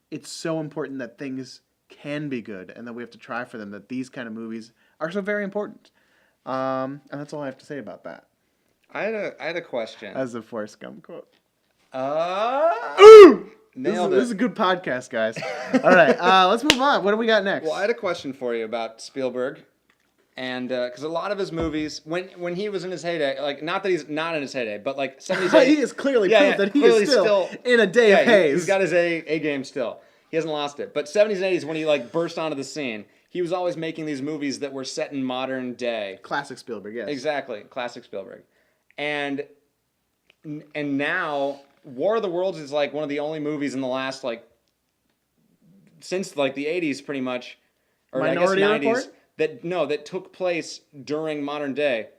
Speaker 1: it's so important that things can be good and that we have to try for them, that these kind of movies are so very important. And that's all I have to say about that.
Speaker 2: I had a question.
Speaker 1: As a Forrest Gump quote.
Speaker 2: No, Nailed
Speaker 1: This is a good podcast, guys. All right, let's move on. What do we got next?
Speaker 2: Well, I had a question for you about Spielberg. And because a lot of his movies, when he was in his heyday, like not that he's not in his heyday, but like 70s,
Speaker 1: he is clearly proof that he is still in a day of haze.
Speaker 2: He's got his A game still. He hasn't lost it. But 70s and 80s, when he like burst onto the scene, he was always making these movies that were set in modern day.
Speaker 1: Classic Spielberg, yes.
Speaker 2: Exactly, classic Spielberg. And now War of the Worlds is like one of the only movies in the last like since like the 80s pretty much, or
Speaker 1: Minority
Speaker 2: I guess 90s.
Speaker 1: Report?
Speaker 2: That took place during modern day.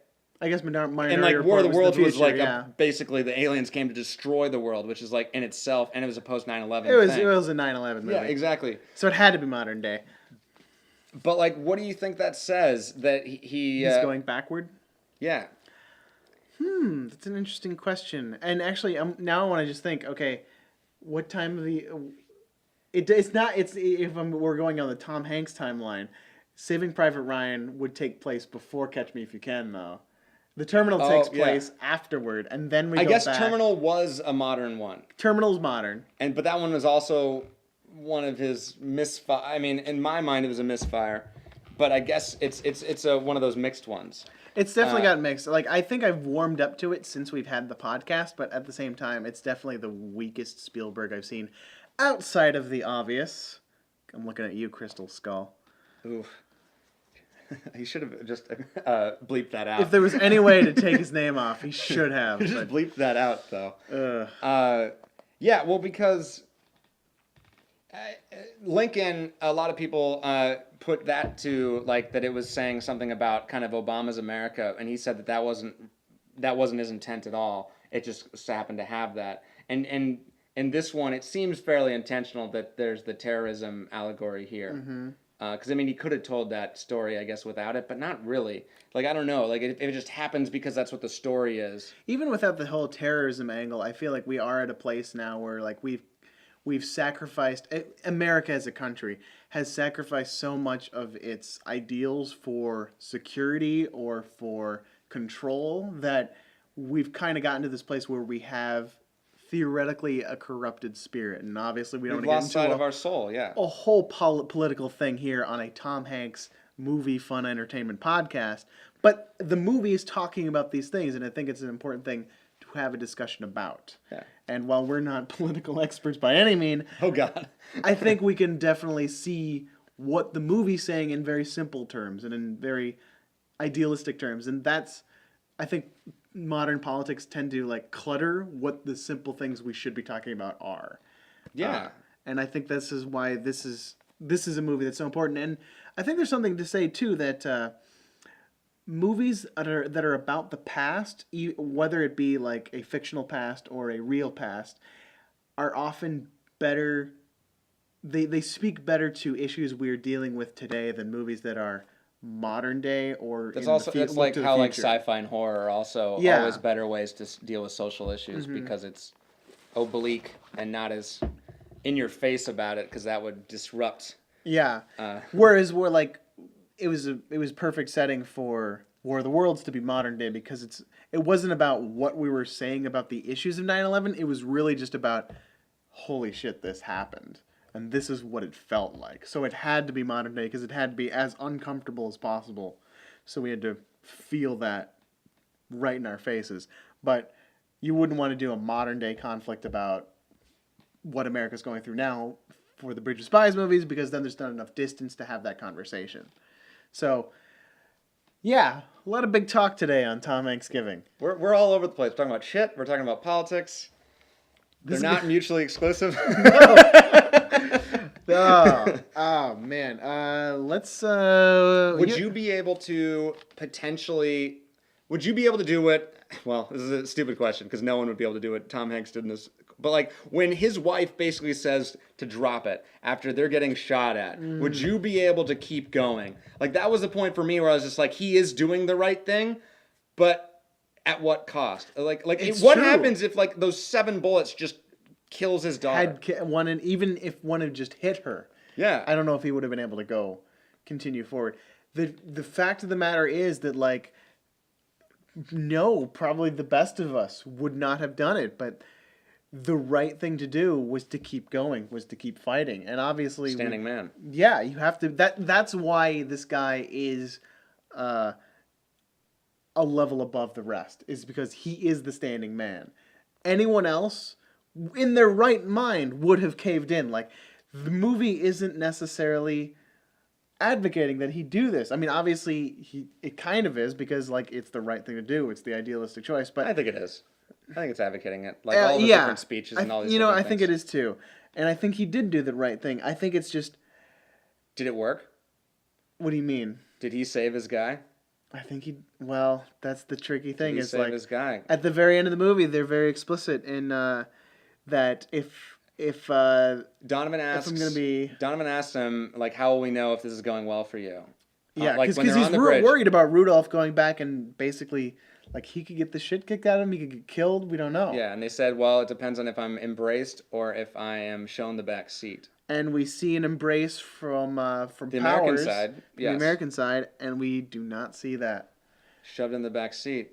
Speaker 1: I guess Minority
Speaker 2: And like
Speaker 1: Report
Speaker 2: War of the Worlds was
Speaker 1: future,
Speaker 2: like basically the aliens came to destroy the world, which is like in itself, and it was a post 9/11 thing.
Speaker 1: It was a 9/11 movie.
Speaker 2: Yeah, exactly.
Speaker 1: So it had to be modern day.
Speaker 2: But like, what do you think that says that
Speaker 1: he's going backward?
Speaker 2: Yeah.
Speaker 1: That's an interesting question. And actually, now I want to just think. Okay, what time of the? We're going on the Tom Hanks timeline. Saving Private Ryan would take place before Catch Me If You Can, though. The Terminal takes place afterward, and then we go back.
Speaker 2: I guess Terminal was a modern one.
Speaker 1: Terminal's modern.
Speaker 2: But that one was also one of his misfire. I mean, in my mind, it was a misfire. But I guess it's one of those mixed ones.
Speaker 1: It's definitely got mixed. Like, I think I've warmed up to it since we've had the podcast, but at the same time, it's definitely the weakest Spielberg I've seen outside of the obvious. I'm looking at you, Crystal Skull.
Speaker 2: Oof. He should have just bleeped that out.
Speaker 1: If there was any way to take his name off, he should have.
Speaker 2: He just bleeped that out, though. Yeah, well, because Lincoln, a lot of people put that to like that it was saying something about kind of Obama's America, and he said that wasn't his intent at all. It just happened to have that. And in this one, it seems fairly intentional that there's the terrorism allegory here. Mm-hmm. Because, I mean, he could have told that story, I guess, without it, but not really. Like, I don't know. Like, it just happens because that's what the story is.
Speaker 1: Even without the whole terrorism angle, I feel like we are at a place now where, like, we've sacrificed... America as a country has sacrificed so much of its ideals for security or for control that we've kind of gotten to this place where we have... theoretically a corrupted spirit, and obviously we don't want to get into
Speaker 2: sight of our soul,
Speaker 1: a whole political thing here on a Tom Hanks movie fun entertainment podcast. But the movie is talking about these things, and I think it's an important thing to have a discussion about.
Speaker 2: Yeah.
Speaker 1: And while we're not political experts by any means,
Speaker 2: oh god,
Speaker 1: I think we can definitely see what the movie's saying in very simple terms and in very idealistic terms, and that's, I think, modern politics tend to like clutter what the simple things we should be talking about are.
Speaker 2: Yeah.
Speaker 1: And I think this is why this is a movie that's so important. And I think there's something to say too that movies that are about the past, whether it be like a fictional past or a real past, are often better. They speak better to issues we're dealing with today than movies that are modern day or
Speaker 2: it's like how like sci-fi and horror are also always better ways to deal with social issues because it's oblique and not as in your face about it because that would disrupt.
Speaker 1: Whereas we're like it was perfect setting for War of the Worlds to be modern day because it wasn't about what we were saying about the issues of 9/11. It was really just about holy shit, this happened. And this is what it felt like. So it had to be modern day because it had to be as uncomfortable as possible. So we had to feel that right in our faces. But you wouldn't want to do a modern day conflict about what America's going through now for the Bridge of Spies movies because then there's not enough distance to have that conversation. So, yeah, a lot of big talk today on TomHanksgiving.
Speaker 2: We're all over the place. We're talking about shit. We're talking about politics. They're not mutually exclusive.
Speaker 1: Oh man. Let's.
Speaker 2: Would you be able to potentially? Would you be able to do what? Well, this is a stupid question because no one would be able to do what Tom Hanks did in this. But like when his wife basically says to drop it after they're getting shot at, would you be able to keep going? Like that was the point for me where I was just like, he is doing the right thing, but at what cost? Like what happens if like those 7 bullets just kills his daughter?
Speaker 1: Even if one had just hit her.
Speaker 2: Yeah.
Speaker 1: I don't know if he would have been able to continue forward. The fact of the matter is that like, no, probably the best of us would not have done it, but the right thing to do was to keep going, was to keep fighting. And obviously
Speaker 2: Standing man.
Speaker 1: Yeah, you have to that's why this guy is a level above the rest, is because he is the standing man. Anyone else in their right mind would have caved in. Like, the movie isn't necessarily advocating that he do this. I mean, obviously it kind of is, because like it's the right thing to do. It's the idealistic choice. But
Speaker 2: I think it is. I think it's advocating it. Like all the different speeches and all these
Speaker 1: I
Speaker 2: things.
Speaker 1: think it is too. And I think he did do the right thing. I think it's just...
Speaker 2: Did it work?
Speaker 1: What do you mean?
Speaker 2: Did he save his guy?
Speaker 1: I think well, that's the tricky thing.
Speaker 2: Did he
Speaker 1: is
Speaker 2: save
Speaker 1: like
Speaker 2: his guy?
Speaker 1: At the very end of the movie, they're very explicit in that if
Speaker 2: Donovan asks,
Speaker 1: I'm gonna be...
Speaker 2: Donovan asked him, like, how will we know if this is going well for you?
Speaker 1: Yeah,
Speaker 2: like
Speaker 1: because
Speaker 2: when they're
Speaker 1: he's
Speaker 2: on the bridge.
Speaker 1: worried about Rudolph going back and basically, like, he could get the shit kicked out of him. He could get killed. We don't know.
Speaker 2: Yeah, and they said, well, it depends on if I'm embraced or if I am shown the back seat.
Speaker 1: And we see an embrace from
Speaker 2: The
Speaker 1: Powers,
Speaker 2: American side, yes.
Speaker 1: the American side, and we do not see that.
Speaker 2: Shoved in the back seat.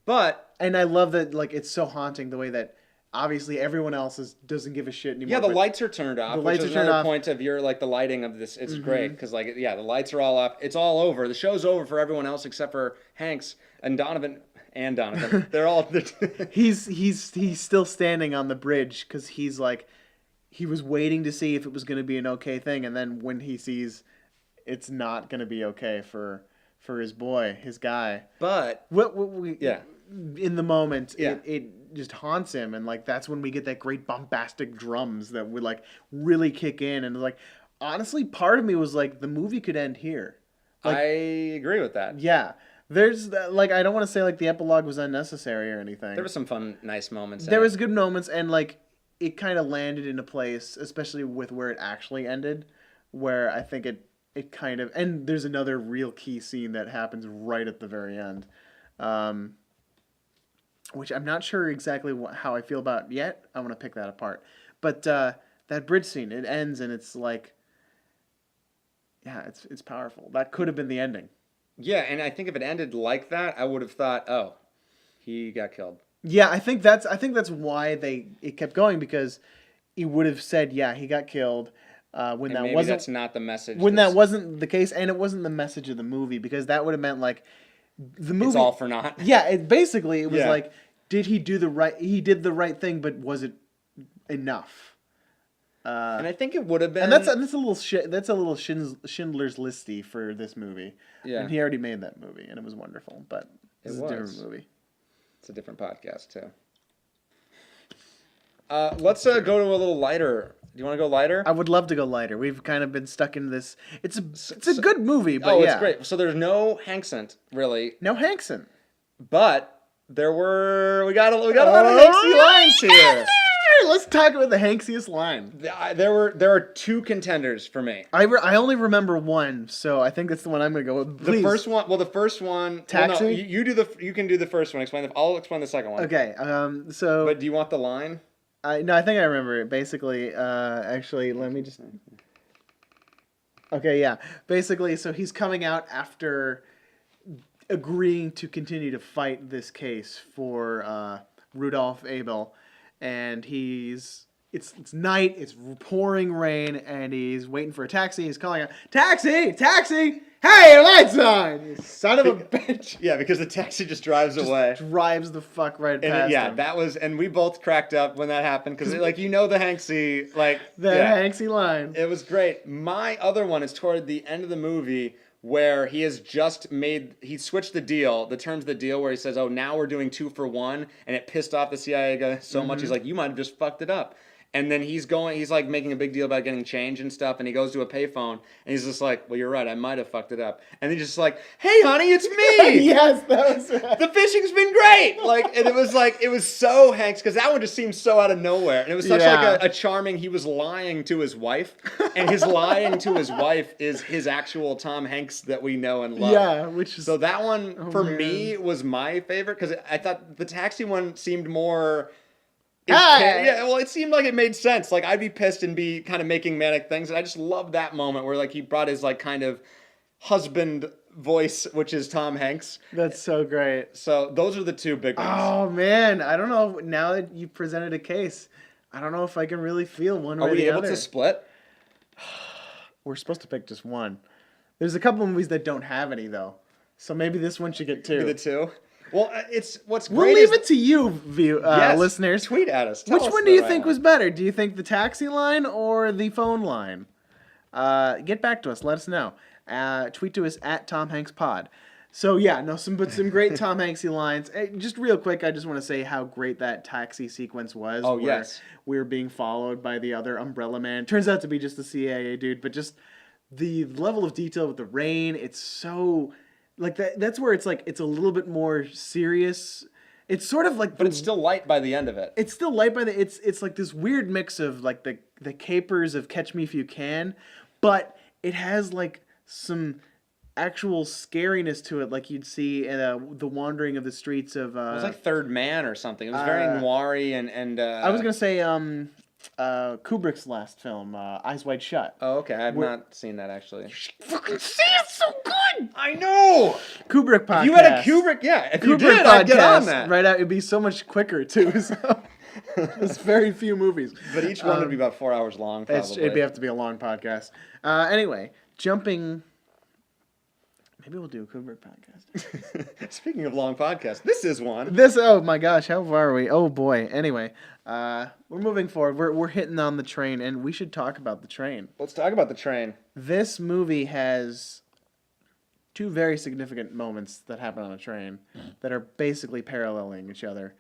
Speaker 2: But...
Speaker 1: And I love that, like, it's so haunting the way that obviously everyone else doesn't give a shit anymore.
Speaker 2: Yeah, the lights are turned off, which is another point of your, like, the lighting of this. It's great, because, like, yeah, the lights are all up. It's all over. The show's over for everyone else except for Hanks and Donovan. They're all...
Speaker 1: He's still standing on the bridge, because he's, like... He was waiting to see if it was going to be an okay thing, and then when he sees it's not going to be okay for his boy, his guy.
Speaker 2: But...
Speaker 1: Yeah. In the moment,
Speaker 2: yeah.
Speaker 1: it just haunts him, and like that's when we get that great bombastic drums that would like really kick in, and like honestly, part of me was like the movie could end here. Like,
Speaker 2: I agree with that.
Speaker 1: Yeah. There's like I don't want to say like the epilogue was unnecessary or anything.
Speaker 2: There were some fun, nice moments.
Speaker 1: There was good moments, and like it kind of landed in a place, especially with where it actually ended, where I think it kind of... And there's another real key scene that happens right at the very end, which I'm not sure exactly how I feel about yet. I want to pick that apart. But that bridge scene, it ends, and it's like... Yeah, it's powerful. That could have been the ending.
Speaker 2: Yeah, and I think if it ended like that, I would have thought, oh, he got killed.
Speaker 1: Yeah, I think that's why it kept going, because he would have said, yeah, he got killed. When
Speaker 2: and
Speaker 1: that
Speaker 2: maybe
Speaker 1: wasn't
Speaker 2: that's not the message.
Speaker 1: When that wasn't the case, and it wasn't the message of the movie, because that would have meant like the movie.
Speaker 2: It's all for naught.
Speaker 1: Yeah, it was like, did he do the right? He did the right thing, but was it enough?
Speaker 2: And I think it would have been.
Speaker 1: And that's a little Schindler's Listy for this movie.
Speaker 2: Yeah,
Speaker 1: and he already made that movie, and it was wonderful. But it's a different movie.
Speaker 2: It's a different podcast too. Let's go to a little lighter. Do you want to go lighter?
Speaker 1: I would love to go lighter. We've kind of been stuck in this. It's a good movie, but
Speaker 2: it's great. So there's no Hankson, really.
Speaker 1: No Hankson.
Speaker 2: But we got a lot of Hanksy lines here.
Speaker 1: Let's talk about the Hanksiest line.
Speaker 2: There are two contenders for me.
Speaker 1: I only remember one, so I think that's the one I'm going to go with. Please.
Speaker 2: The first one.
Speaker 1: Taxi?
Speaker 2: Well, no, you can do the first one. I'll explain the second one.
Speaker 1: Okay. So.
Speaker 2: But do you want the line?
Speaker 1: No, I think I remember it. Basically, actually, let me just... Okay, yeah. Basically, so he's coming out after agreeing to continue to fight this case for Rudolph Abel, and it's night, it's pouring rain, and he's waiting for a taxi. He's calling out, "Taxi! Taxi! Hey, your light's on! You son of a bitch!"
Speaker 2: Yeah, because the taxi just drives away.
Speaker 1: Drives the fuck right past him.
Speaker 2: That was, and we both cracked up when that happened, because like the Hanksy, like
Speaker 1: Hanksy line.
Speaker 2: It was great. My other one is toward the end of the movie, where he has just he switched the deal, the terms of the deal, where he says, "Oh, now we're doing 2 for 1," and it pissed off the CIA guy so much. He's like, "You might have just fucked it up." And then he's like making a big deal about getting change and stuff, and he goes to a payphone, and he's just like, "Well, you're right, I might have fucked it up." And he's just like, "Hey, honey, it's me."
Speaker 1: Yes, that was right.
Speaker 2: The fishing's been great. And it was so Hanks, because that one just seemed so out of nowhere, and it was such like a charming. He was lying to his wife, and his lying to his wife is his actual Tom Hanks that we know and love.
Speaker 1: Yeah, which is
Speaker 2: so that one for me was my favorite, because I thought the taxi one seemed more. Yeah, well, it seemed like it made sense. Like, I'd be pissed and be kind of making manic things, and I just loved that moment where, like, he brought his, like, kind of husband voice, which is Tom Hanks.
Speaker 1: That's so great.
Speaker 2: So those are the two big ones.
Speaker 1: Oh man, I don't know. Now that you presented a case, I don't know if I can really feel one
Speaker 2: Are
Speaker 1: way or
Speaker 2: we
Speaker 1: the
Speaker 2: able
Speaker 1: other.
Speaker 2: to split?
Speaker 1: We're supposed to pick just one. There's a couple movies that don't have any though, so maybe this one should get two.
Speaker 2: Maybe the two. Well, it's what's
Speaker 1: We'll
Speaker 2: great.
Speaker 1: leave
Speaker 2: is,
Speaker 1: it to you,
Speaker 2: yes,
Speaker 1: listeners.
Speaker 2: Tweet at us. Tell
Speaker 1: Which
Speaker 2: us
Speaker 1: one
Speaker 2: the
Speaker 1: do you
Speaker 2: right
Speaker 1: think
Speaker 2: one.
Speaker 1: was better? Do you think the taxi line or the phone line? Get back to us. Let us know. Tweet to us at tomhankspod. So yeah, no, some great Tom Hanksy lines. Just real quick, I just want to say how great that taxi sequence was.
Speaker 2: Oh,
Speaker 1: where
Speaker 2: yes.
Speaker 1: we were being followed by the other umbrella man. Turns out to be just the CIA dude, but just the level of detail with the rain. It's so like that. That's where it's like it's a little bit more serious. It's sort of like,
Speaker 2: But it's still light by the end of it.
Speaker 1: it's still light by the. It's like this weird mix of like the capers of Catch Me If You Can, but it has like some actual scariness to it, like you'd see in the wandering of the streets of.
Speaker 2: It was like Third Man or something. It was very noir-y and.
Speaker 1: I was gonna say Kubrick's last film, Eyes Wide Shut.
Speaker 2: Oh, okay. I've not seen that actually.
Speaker 1: Fucking see it so good.
Speaker 2: I know.
Speaker 1: Kubrick podcast.
Speaker 2: If you had a Kubrick, yeah. If you
Speaker 1: Kubrick
Speaker 2: did,
Speaker 1: podcast,
Speaker 2: I'd get on that.
Speaker 1: right out. It'd be so much quicker too. So there's very few movies,
Speaker 2: But each one would be about 4 hours long, probably.
Speaker 1: it'd have to be a long podcast. Anyway, jumping. Maybe we'll do a Kubrick podcast.
Speaker 2: Speaking of long podcasts, this is one.
Speaker 1: Oh my gosh, how far are we? Oh boy. Anyway, we're moving forward. We're hitting on the train, and we should talk about the train.
Speaker 2: Let's talk about the train.
Speaker 1: This movie has two very significant moments that happen on a train that are basically paralleling each other.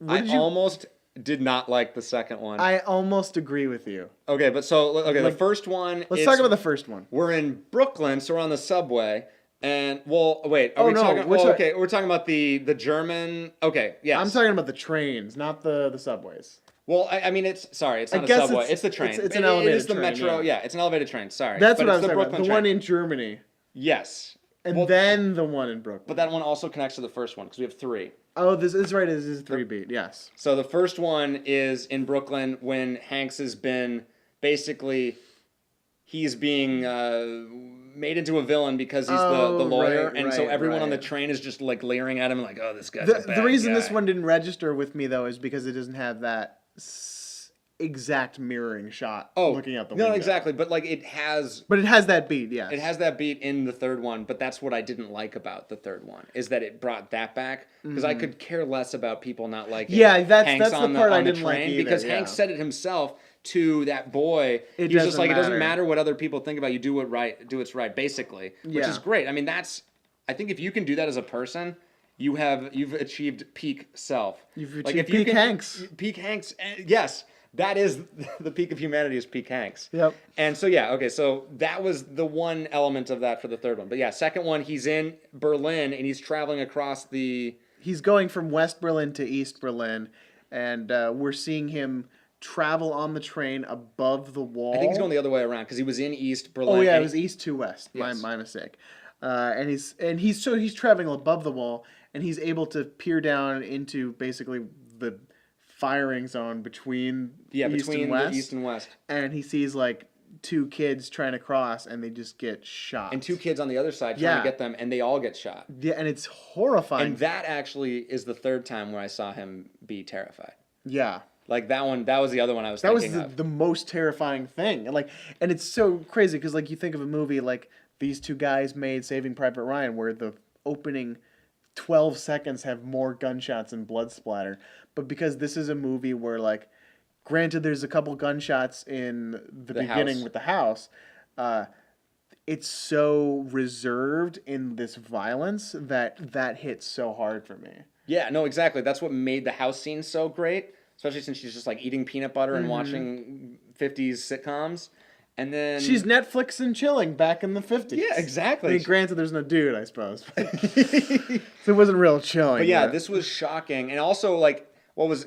Speaker 2: Almost did not like the second one.
Speaker 1: I almost agree with you.
Speaker 2: Okay, but the first one.
Speaker 1: Let's talk about the first one.
Speaker 2: We're in Brooklyn, so we're on the subway, and wait.
Speaker 1: Oh, no,
Speaker 2: Okay, we're talking about the German. Okay, yes.
Speaker 1: I'm talking about the trains, not the subways.
Speaker 2: Well, I mean, it's not a
Speaker 1: guess
Speaker 2: subway. It's the train.
Speaker 1: It's an elevated
Speaker 2: It is the
Speaker 1: train,
Speaker 2: metro.
Speaker 1: yeah.
Speaker 2: It's an elevated train. Sorry.
Speaker 1: That's
Speaker 2: But
Speaker 1: what I
Speaker 2: it's
Speaker 1: was talking about.
Speaker 2: Brooklyn
Speaker 1: The
Speaker 2: train.
Speaker 1: one in Germany,
Speaker 2: Yes.
Speaker 1: and then the one in Brooklyn.
Speaker 2: But that one also connects to the first one because we have three.
Speaker 1: Oh, this is right. This is a 3-beat. Yes.
Speaker 2: So the first one is in Brooklyn when Hanks has been basically he's being made into a villain because he's the lawyer, and so everyone on the train is just like leering at him like, oh, this guy's a bad
Speaker 1: The reason
Speaker 2: guy.
Speaker 1: this one didn't register with me though is because it doesn't have that exact mirroring shot looking out the window.
Speaker 2: No, exactly, but like it has.
Speaker 1: But it has that beat, yes.
Speaker 2: It has that beat in the third one, but that's what I didn't like about the third one is that it brought that back because I could care less about people not liking.
Speaker 1: Yeah, that's
Speaker 2: Hanks
Speaker 1: the
Speaker 2: on
Speaker 1: part I
Speaker 2: on the
Speaker 1: didn't like
Speaker 2: train
Speaker 1: either,
Speaker 2: because
Speaker 1: yeah.
Speaker 2: Hanks said it himself to that boy.
Speaker 1: It
Speaker 2: He was just
Speaker 1: doesn't
Speaker 2: like it doesn't
Speaker 1: matter.
Speaker 2: matter what other people think about you. Do what's right, basically, which
Speaker 1: Yeah.
Speaker 2: is great. I mean, I think if you can do that as a person. You've achieved peak self.
Speaker 1: You've
Speaker 2: Like,
Speaker 1: achieved
Speaker 2: if you
Speaker 1: peak Hanks.
Speaker 2: Peak Hanks. Yes, that is the peak of humanity is peak Hanks.
Speaker 1: Yep.
Speaker 2: And so yeah, okay, so that was the one element of that for the third one. But yeah, second one, he's in Berlin and he's traveling across the.
Speaker 1: He's going from West Berlin to East Berlin, and we're seeing him travel on the train above the wall.
Speaker 2: I think he's going the other way around because he was in East Berlin.
Speaker 1: Oh yeah,
Speaker 2: and
Speaker 1: it was east to west.
Speaker 2: Yes.
Speaker 1: My mistake. And he's traveling above the wall, and he's able to peer down into basically the firing zone between
Speaker 2: between
Speaker 1: and west.
Speaker 2: the East and West.
Speaker 1: And he sees like two kids trying to cross, and they just get shot.
Speaker 2: And two kids on the other side trying to get them, and they all get shot.
Speaker 1: Yeah, and it's horrifying.
Speaker 2: And that actually is the third time where I saw him be terrified.
Speaker 1: Yeah.
Speaker 2: Like that one, that was the other one I was
Speaker 1: That was
Speaker 2: thinking of.
Speaker 1: the most terrifying thing. And it's so crazy because like you think of a movie like these two guys made Saving Private Ryan where the opening 12 seconds have more gunshots and blood splatter. But because this is a movie where like granted there's a couple gunshots in the beginning
Speaker 2: house.
Speaker 1: with the house, it's so reserved in this violence that hits so hard for me.
Speaker 2: Yeah, no, exactly. That's what made the house scene so great. Especially since she's just like eating peanut butter and watching 50s sitcoms. And then
Speaker 1: She's Netflix and chilling back in the 50s.
Speaker 2: Yeah, exactly.
Speaker 1: I mean, granted, there's no dude, I suppose. So it wasn't real chilling.
Speaker 2: But yeah, this was shocking. And also like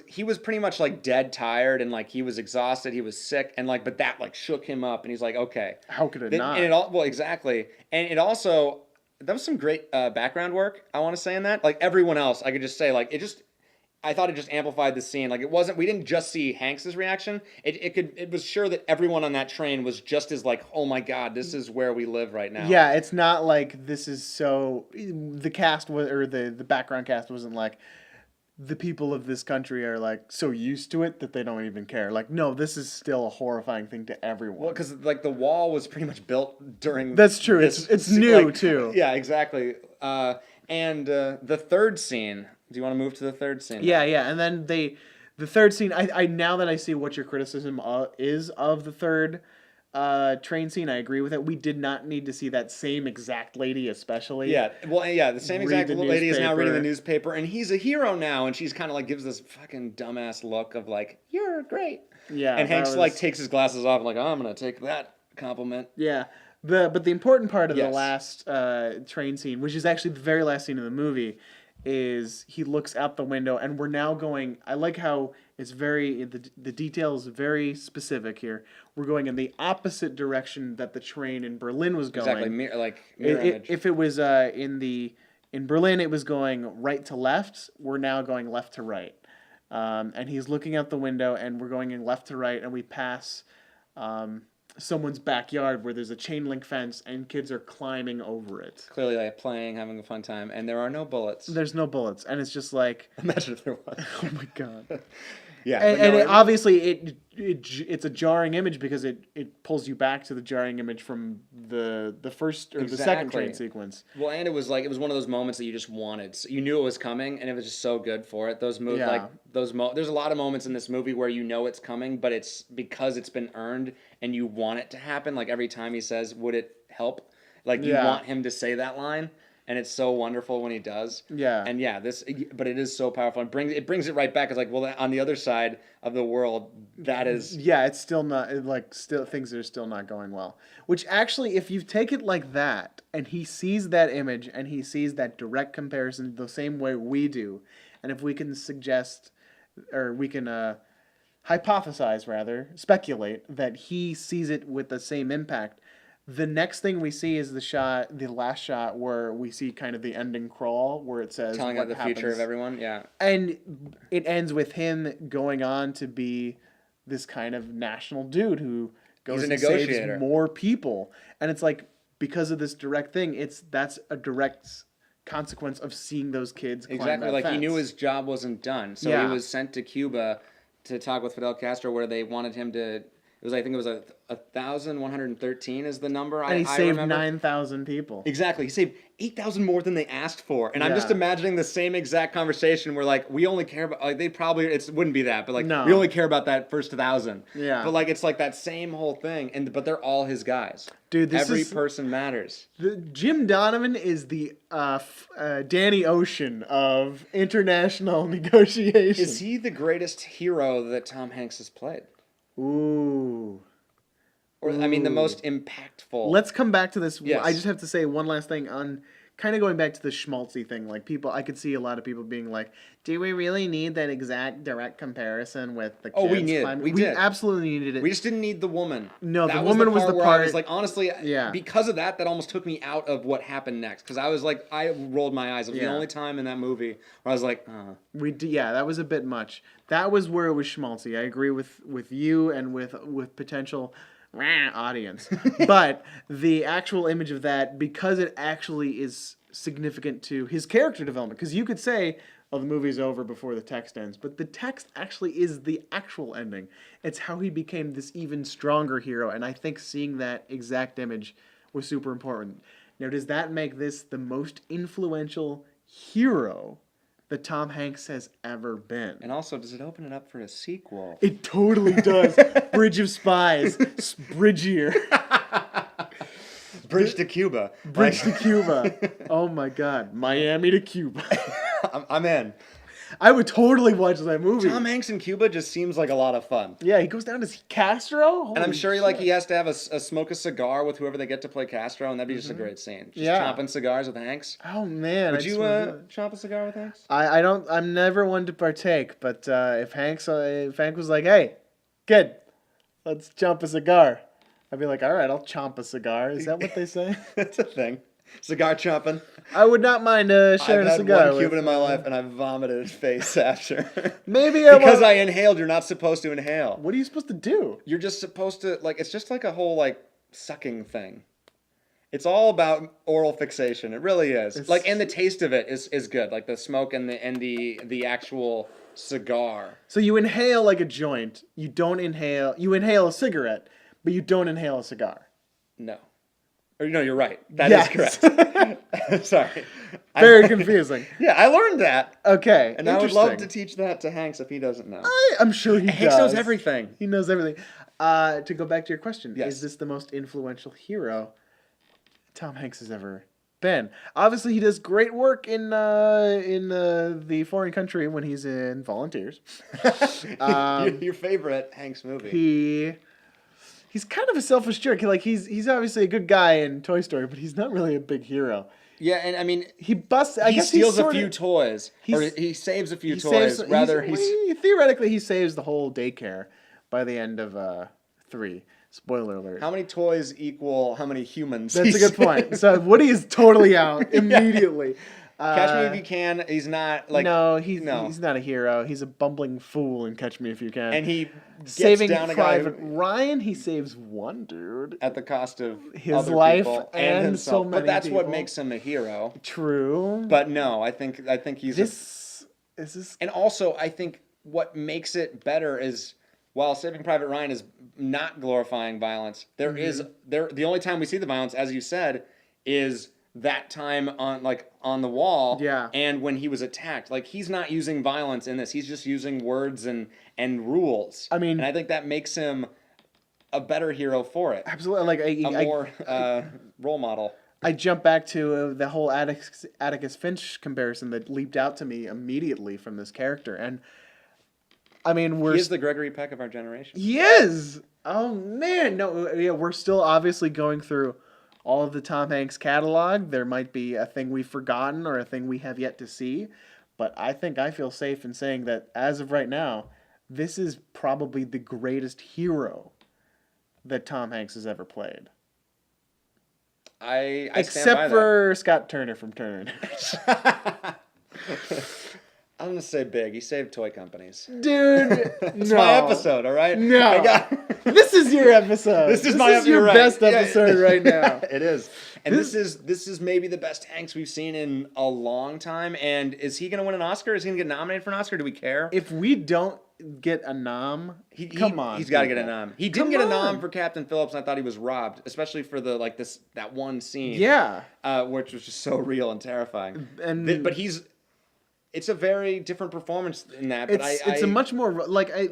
Speaker 2: he was pretty much like dead tired and like he was exhausted, he was sick and like but that like shook him up and he's like, okay.
Speaker 1: How could it not?
Speaker 2: And exactly. And it also that was some great background work, I want to say in that. Like everyone else, I could just say like I thought it just amplified the scene. Like, we didn't just see Hanks's reaction. It was sure that everyone on that train was just as like, oh my God, this is where we live right now.
Speaker 1: Yeah, it's not like this is so. The cast was, or the background cast wasn't like, the people of this country are like so used to it that they don't even care. Like, no, this is still a horrifying thing to everyone.
Speaker 2: Well, because like the wall was pretty much built during.
Speaker 1: That's true. It's new too.
Speaker 2: Yeah, exactly. And the third scene. Do you want to move to the third scene?
Speaker 1: Yeah, yeah, and then the third scene. I now that I see what your criticism is of the third train scene, I agree with it. We did not need to see that same exact lady, especially.
Speaker 2: Yeah, well, yeah, the same exact lady is now reading the
Speaker 1: newspaper.
Speaker 2: newspaper, and he's a hero now, and she's kind of like gives this fucking dumbass look of like, you're great.
Speaker 1: Yeah,
Speaker 2: and Hanks
Speaker 1: was,
Speaker 2: like takes his glasses off, and like, oh, I'm gonna take that compliment.
Speaker 1: Yeah, but the important part of
Speaker 2: Yes.
Speaker 1: the last train scene, which is actually the very last scene of the movie, is he looks out the window, and we're now going. I like how it's the detail is very specific here. We're going in the opposite direction that the train in Berlin was going.
Speaker 2: Exactly, mirror image.
Speaker 1: If it was in Berlin, it was going right to left. We're now going left to right, and he's looking out the window, and we're going in left to right, and we pass someone's backyard where there's a chain link fence and kids are climbing over it.
Speaker 2: Clearly, like playing, having a fun time, and there are no bullets.
Speaker 1: There's no bullets, and it's just like,
Speaker 2: Imagine if there was.
Speaker 1: oh my God.
Speaker 2: Yeah,
Speaker 1: and obviously it's a jarring image because it pulls you back to the jarring image from the first or the second train sequence.
Speaker 2: Well, and it was one of those moments that you just wanted. So you knew it was coming, and it was just so good for it. There's a lot of moments in this movie where you know it's coming, but it's because it's been earned, and you want it to happen. Like every time he says, "Would it help?" Like you want him to say that line. And it's so wonderful when he does.
Speaker 1: Yeah.
Speaker 2: And but it is so powerful. It brings it right back. It's like, well, on the other side of the world, that is.
Speaker 1: Yeah, it's still not still things are still not going well. Which actually, if you take it like that, and he sees that image and he sees that direct comparison the same way we do, and if we can suggest, or we can hypothesize rather, speculate that he sees it with the same impact. The next thing we see is the last shot where we see kind of the ending crawl where it says
Speaker 2: telling
Speaker 1: what
Speaker 2: about the
Speaker 1: happens.
Speaker 2: future of everyone, yeah.
Speaker 1: And it ends with him going on to be this kind of national dude who goes and saves more people. And it's like, because of this direct thing, that's a direct consequence of seeing those kids climb
Speaker 2: exactly,
Speaker 1: that
Speaker 2: like
Speaker 1: fence.
Speaker 2: He knew his job wasn't done. So he was sent to Cuba to talk with Fidel Castro where they wanted him to... I think it was 1,113 is the number.
Speaker 1: And he saved
Speaker 2: remember.
Speaker 1: 9,000 people.
Speaker 2: Exactly. He saved 8,000 more than they asked for. And I'm just imagining the same exact conversation where, like, we only care about, like, it wouldn't be that, but, like, we only care about that first 1,000.
Speaker 1: Yeah.
Speaker 2: But, like, it's like that same whole thing. But they're all his guys.
Speaker 1: Dude,
Speaker 2: every person matters.
Speaker 1: Jim Donovan is the Danny Ocean of international negotiations.
Speaker 2: Is he the greatest hero that Tom Hanks has played?
Speaker 1: Ooh.
Speaker 2: Or, I mean, the most impactful.
Speaker 1: Let's come back to this.
Speaker 2: Yes.
Speaker 1: I just have to say one last thing on kind of going back to the schmaltzy thing. Like, I could see a lot of people being like, do we really need that exact direct comparison with the kids?
Speaker 2: Oh, we did.
Speaker 1: We absolutely needed it.
Speaker 2: We just didn't need the woman.
Speaker 1: No, the woman was the part.
Speaker 2: I was like, honestly, because of that almost took me out of what happened next. Because I was like, I rolled my eyes. It was the only time in that movie where I was like,
Speaker 1: that was a bit much. That was where it was schmaltzy. I agree with you and with potential audience. But the actual image of that, because it actually is significant to his character development, because you could say, oh, the movie's over before the text ends, but the text actually is the actual ending. It's how he became this even stronger hero, and I think seeing that exact image was super important. Now, does that make this the most influential hero that Tom Hanks has ever been?
Speaker 2: And also, does it open it up for a sequel?
Speaker 1: It totally does. Bridge of Spies. Bridgier.
Speaker 2: Bridge to Cuba.
Speaker 1: Bridge to Cuba. Oh my God. Miami to Cuba.
Speaker 2: I'm in.
Speaker 1: I would totally watch that movie.
Speaker 2: Tom Hanks in Cuba just seems like a lot of fun.
Speaker 1: Yeah, he goes down to Castro.
Speaker 2: And I'm sure he has to have smoke a cigar with whoever they get to play Castro, and that'd be just a great scene. Just chomping cigars with Hanks.
Speaker 1: Oh man,
Speaker 2: would you chomp a cigar with Hanks?
Speaker 1: I don't. I'm never one to partake, but if Hank was like, "Hey, kid, let's chomp a cigar," I'd be like, "All right, I'll chomp a cigar." Is that what they say?
Speaker 2: That's a thing. Cigar chomping.
Speaker 1: I would not mind sharing
Speaker 2: I've
Speaker 1: a
Speaker 2: had
Speaker 1: cigar
Speaker 2: one
Speaker 1: with.
Speaker 2: Cuban in my life, and I vomited his face after.
Speaker 1: Maybe
Speaker 2: Because I inhaled. You're not supposed to inhale.
Speaker 1: What are you supposed to do?
Speaker 2: You're just supposed to it's just like a whole sucking thing. It's all about oral fixation. It really is. And the taste of it is good. Like the smoke and the actual cigar.
Speaker 1: So you inhale like a joint. You don't inhale. You inhale a cigarette, but you don't inhale a cigar.
Speaker 2: No. Or no, you're right. That
Speaker 1: Yes.
Speaker 2: is correct. Sorry.
Speaker 1: Very confusing.
Speaker 2: Yeah, I learned that.
Speaker 1: Okay.
Speaker 2: And I would love to teach that to Hanks if he doesn't know.
Speaker 1: I'm sure he
Speaker 2: Hanks
Speaker 1: does.
Speaker 2: knows everything.
Speaker 1: He knows everything. To go back to your question,
Speaker 2: Yes.
Speaker 1: is this the most influential hero Tom Hanks has ever been? Obviously, he does great work in the foreign country when he's in Volunteers.
Speaker 2: Your favorite Hanks movie.
Speaker 1: He's kind of a selfish jerk. He's obviously a good guy in Toy Story, but he's not really a big hero.
Speaker 2: Yeah, and I mean,
Speaker 1: He busts. I
Speaker 2: he
Speaker 1: guess
Speaker 2: steals
Speaker 1: he's
Speaker 2: a few toys, or he saves a few toys.
Speaker 1: Theoretically, he saves the whole daycare by the end of 3. Spoiler alert.
Speaker 2: How many toys equal how many humans?
Speaker 1: That's a good point. So Woody is totally out immediately.
Speaker 2: Catch Me If You Can. He's not
Speaker 1: he's not a hero. He's a bumbling fool in Catch Me If You Can.
Speaker 2: And he gets
Speaker 1: saving
Speaker 2: down a
Speaker 1: Private
Speaker 2: guy
Speaker 1: Ryan. He saves one dude
Speaker 2: at the cost of
Speaker 1: his
Speaker 2: other
Speaker 1: life
Speaker 2: people
Speaker 1: and
Speaker 2: himself.
Speaker 1: so many
Speaker 2: But that's what
Speaker 1: people.
Speaker 2: makes him a hero.
Speaker 1: True.
Speaker 2: But no, I think he's
Speaker 1: this. Is this?
Speaker 2: And also, I think what makes it better is, while Saving Private Ryan is not glorifying violence, the only time we see the violence, as you said, is that time on the wall.
Speaker 1: Yeah.
Speaker 2: And when he was attacked. He's not using violence in this. He's just using words and rules.
Speaker 1: I mean,
Speaker 2: and I think that makes him a better hero for it.
Speaker 1: Absolutely.
Speaker 2: A more role model.
Speaker 1: I jump back to the whole Atticus Finch comparison that leaped out to me immediately from this character, and I mean,
Speaker 2: He is the Gregory Peck of our generation.
Speaker 1: He is. Oh man, no, yeah, we're still obviously going through all of the Tom Hanks catalog. There might be a thing we've forgotten or a thing we have yet to see, but I think I feel safe in saying that as of right now, this is probably the greatest hero that Tom Hanks has ever played.
Speaker 2: I
Speaker 1: Except for Scott Turner from Turner.
Speaker 2: I'm going to say big. He saved toy companies.
Speaker 1: Dude,
Speaker 2: It's my episode, all right?
Speaker 1: No. This is your episode.
Speaker 2: This is
Speaker 1: your best episode right now.
Speaker 2: It is. And this is maybe the best Hanks we've seen in a long time. And is he going to win an Oscar? Is he going to get nominated for an Oscar? Do we care?
Speaker 1: If we don't get a nom, come on.
Speaker 2: He's got to get a nom. He didn't get a nom for Captain Phillips, and I thought he was robbed, especially for that one scene.
Speaker 1: Yeah.
Speaker 2: Which was just so real and terrifying. But it's a very different performance in that. But
Speaker 1: it's a much more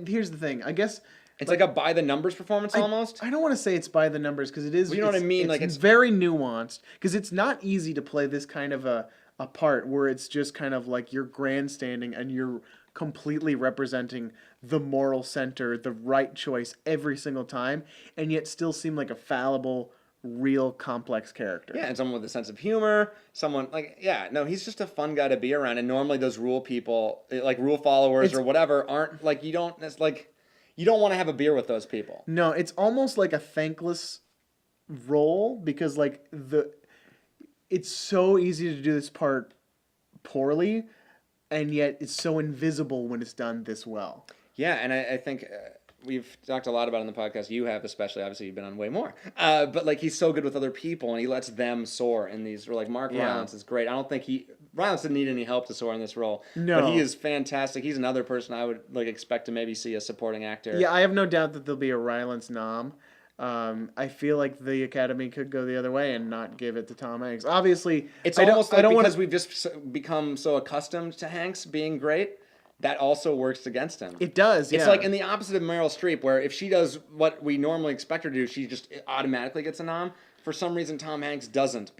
Speaker 1: here's the thing. I guess
Speaker 2: it's like a by the numbers performance almost.
Speaker 1: I don't want to say it's by the numbers because it is.
Speaker 2: Well, you know what I mean?
Speaker 1: It's very nuanced because it's not easy to play this kind of a part where it's just kind of like you're grandstanding and you're completely representing the moral center, the right choice every single time, and yet still seem like a fallible, real complex character.
Speaker 2: Yeah, and someone with a sense of humor, someone he's just a fun guy to be around. And normally those rule people, rule followers or whatever, aren't you don't want to have a beer with those people.
Speaker 1: No, it's almost like a thankless role because it's so easy to do this part poorly, and yet it's so invisible when it's done this well.
Speaker 2: Yeah, and I think we've talked a lot about it on the podcast. You have, especially. Obviously, you've been on way more. But he's so good with other people, and he lets them soar in these. Mark Rylance is great. I don't think Rylance didn't need any help to soar in this role.
Speaker 1: No,
Speaker 2: but he is fantastic. He's another person I would expect to maybe see a supporting actor.
Speaker 1: Yeah, I have no doubt that there'll be a Rylance nom. I feel like the Academy could go the other way and not give it to Tom Hanks. Obviously,
Speaker 2: it's almost because we've just become so accustomed to Hanks being great. That also works against him.
Speaker 1: It does, yeah.
Speaker 2: It's like in the opposite of Meryl Streep, where if she does what we normally expect her to do, she just automatically gets a nom. For some reason, Tom Hanks doesn't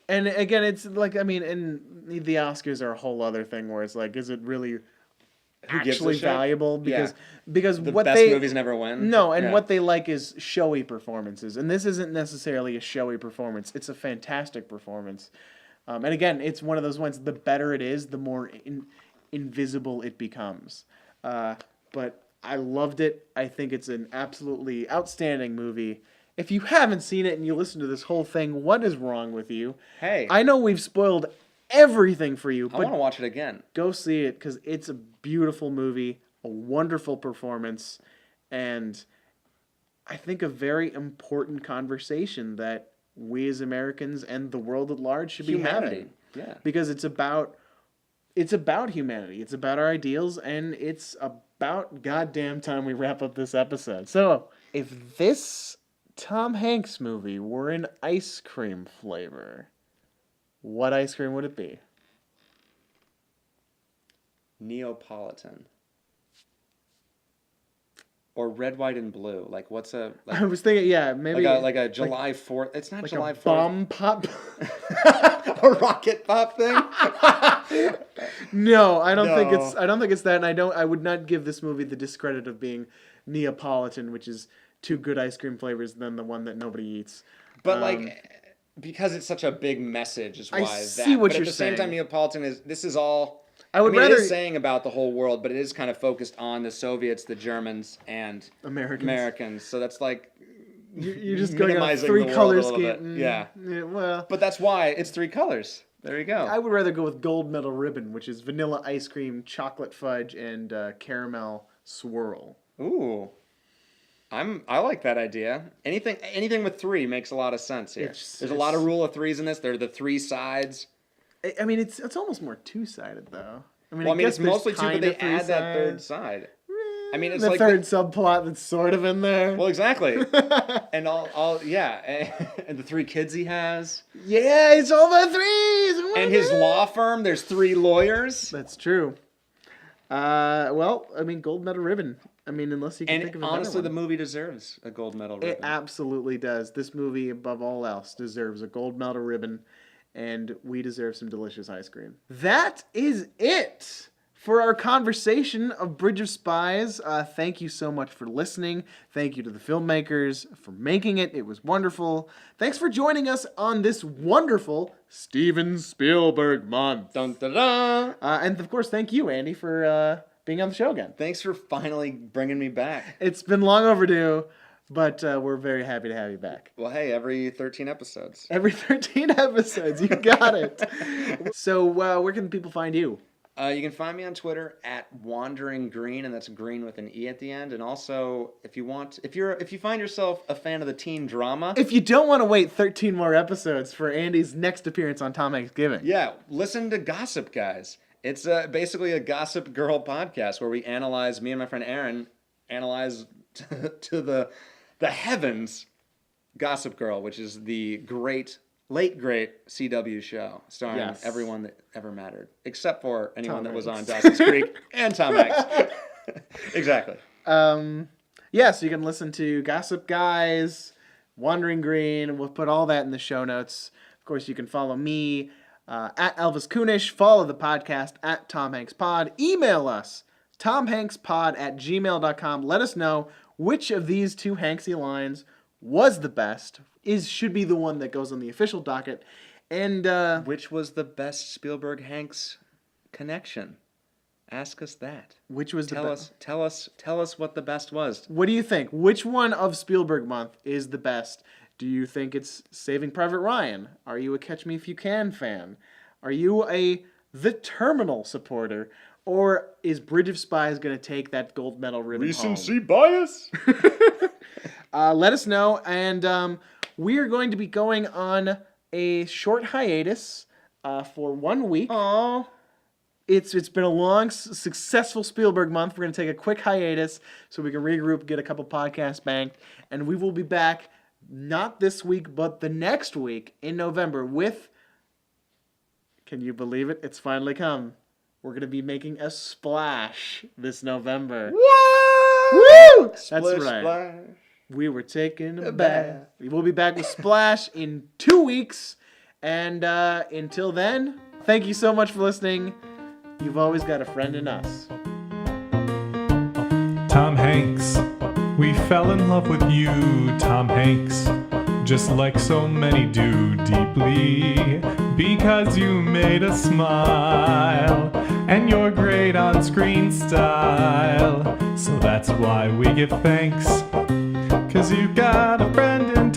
Speaker 2: and
Speaker 1: again, it's and the Oscars are a whole other thing where it's is it really actually valuable? Because
Speaker 2: the
Speaker 1: what
Speaker 2: best movies never win.
Speaker 1: No, and what they like is showy performances, and this isn't necessarily a showy performance. It's a fantastic performance, and again, it's one of those ones. The better it is, the more invisible it becomes. But I loved it. I think it's an absolutely outstanding movie. If you haven't seen it and you listen to this whole thing, what is wrong with you?
Speaker 2: Hey.
Speaker 1: I know we've spoiled everything for you,
Speaker 2: I
Speaker 1: but
Speaker 2: want to watch it again.
Speaker 1: go see it because it's a beautiful movie, a wonderful performance, and I think a very important conversation that we as Americans and the world at large should be having.
Speaker 2: Yeah.
Speaker 1: Because it's about humanity. It's about our ideals, and it's about goddamn time we wrap up this episode. So, if this Tom Hanks movie were an ice cream flavor, what ice cream would it be?
Speaker 2: Neapolitan. Or red, white, and blue. Like, what's a...
Speaker 1: I was thinking, yeah, maybe...
Speaker 2: Like a July 4th... It's not
Speaker 1: like
Speaker 2: July
Speaker 1: a
Speaker 2: 4th.
Speaker 1: bomb pop?
Speaker 2: A rocket pop thing?
Speaker 1: No, I don't think it's that, and I would not give this movie the discredit of being Neapolitan, which is two good ice cream flavors than the one that nobody eats.
Speaker 2: But because it's such a big message is why
Speaker 1: I see what you're
Speaker 2: at the same time,
Speaker 1: saying.
Speaker 2: Neapolitan is all...
Speaker 1: It
Speaker 2: it is saying about the whole world, but it is kind of focused on the Soviets, the Germans, and Americans. So that's like...
Speaker 1: You're just going on a
Speaker 2: minimizing
Speaker 1: three-color
Speaker 2: the world a little
Speaker 1: scheme.
Speaker 2: bit. Yeah.
Speaker 1: Well...
Speaker 2: But that's why it's 3 colors. There you go.
Speaker 1: I would rather go with gold medal ribbon, which is vanilla ice cream, chocolate fudge, and caramel swirl.
Speaker 2: Ooh. I like that idea. Anything with 3 makes a lot of sense here. There's a lot of rule of 3s in this. There are the 3 sides.
Speaker 1: I mean, it's almost more two-sided, though. I mean,
Speaker 2: It's mostly 2, but they add that third side. I mean, it's
Speaker 1: the
Speaker 2: like
Speaker 1: third subplot that's sort of in there.
Speaker 2: Well, exactly. And and the 3 kids he has.
Speaker 1: Yeah, it's all the 3s.
Speaker 2: And his law firm, there's 3 lawyers.
Speaker 1: That's true. Well, I mean, gold medal ribbon. I mean, unless you can think of a better
Speaker 2: honestly,
Speaker 1: one.
Speaker 2: the movie deserves a gold medal ribbon.
Speaker 1: It absolutely does. This movie, above all else, deserves a gold medal ribbon, and we deserve some delicious ice cream. That is it for our conversation of Bridge of Spies. Thank you so much for listening. Thank you to the filmmakers for making it. It was wonderful. Thanks for joining us on this wonderful Steven Spielberg Month.
Speaker 2: Dun, dun, dun.
Speaker 1: And of course, thank you, Andy, for being on the show again.
Speaker 2: Thanks for finally bringing me back.
Speaker 1: It's been long overdue, but we're very happy to have you back.
Speaker 2: Well, hey, every 13 episodes.
Speaker 1: Every 13 episodes, you got it. So, where can people find you?
Speaker 2: You can find me on Twitter at Wandering Green, and that's green with an E at the end. And also, if you find yourself a fan of the teen drama,
Speaker 1: if you don't want to wait 13 more episodes for Andy's next appearance on TomHanksgiving,
Speaker 2: yeah, listen to Gossip Guys. It's basically a Gossip Girl podcast where me and my friend Aaron analyze to the heavens Gossip Girl, which is the late great CW show starring everyone that ever mattered, except for anyone that was on Dawson's Creek and Tom Hanks. Exactly.
Speaker 1: So you can listen to Gossip Guys, Wandering Green. We'll put all that in the show notes. Of course, you can follow me at Elvis Kunesh. Follow the podcast at tomhankspod. Email us, tomhankspod@gmail.com. Let us know which of these 2 Hanksy lines was the best, should be the one that goes on the official docket, and
Speaker 2: which was the best Spielberg-Hanks connection? Ask us that.
Speaker 1: Which was
Speaker 2: tell us what the best was.
Speaker 1: What do you think? Which one of Spielberg Month is the best? Do you think it's Saving Private Ryan? Are you a Catch Me If You Can fan? Are you a The Terminal supporter? Or is Bridge of Spies going to take that gold medal ribbon
Speaker 2: Recency
Speaker 1: home?
Speaker 2: bias?
Speaker 1: Let us know, and we are going to be going on a short hiatus for 1 week.
Speaker 2: Aww.
Speaker 1: It's been a long, successful Spielberg month. We're going to take a quick hiatus so we can regroup, get a couple podcasts banked, and we will be back not this week, but the next week in November with, can you believe it? It's finally come. We're going to be making a splash this November.
Speaker 2: What?
Speaker 1: Woo! That's
Speaker 2: Splish,
Speaker 1: right.
Speaker 2: Splash.
Speaker 1: We were taking a bath. We'll be back with Splash in 2 weeks. And until then, thank you so much for listening. You've always got a friend in us.
Speaker 3: Tom Hanks, we fell in love with you, Tom Hanks. Just like so many do deeply, because you made us smile, and your great on-screen style. So that's why we give thanks, 'cause you got a friend in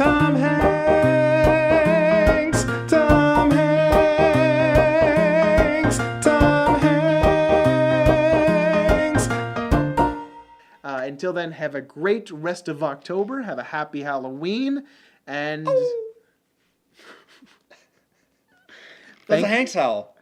Speaker 1: Until then, have a great rest of October. Have a happy Halloween. And...
Speaker 2: That's a Hanks howl.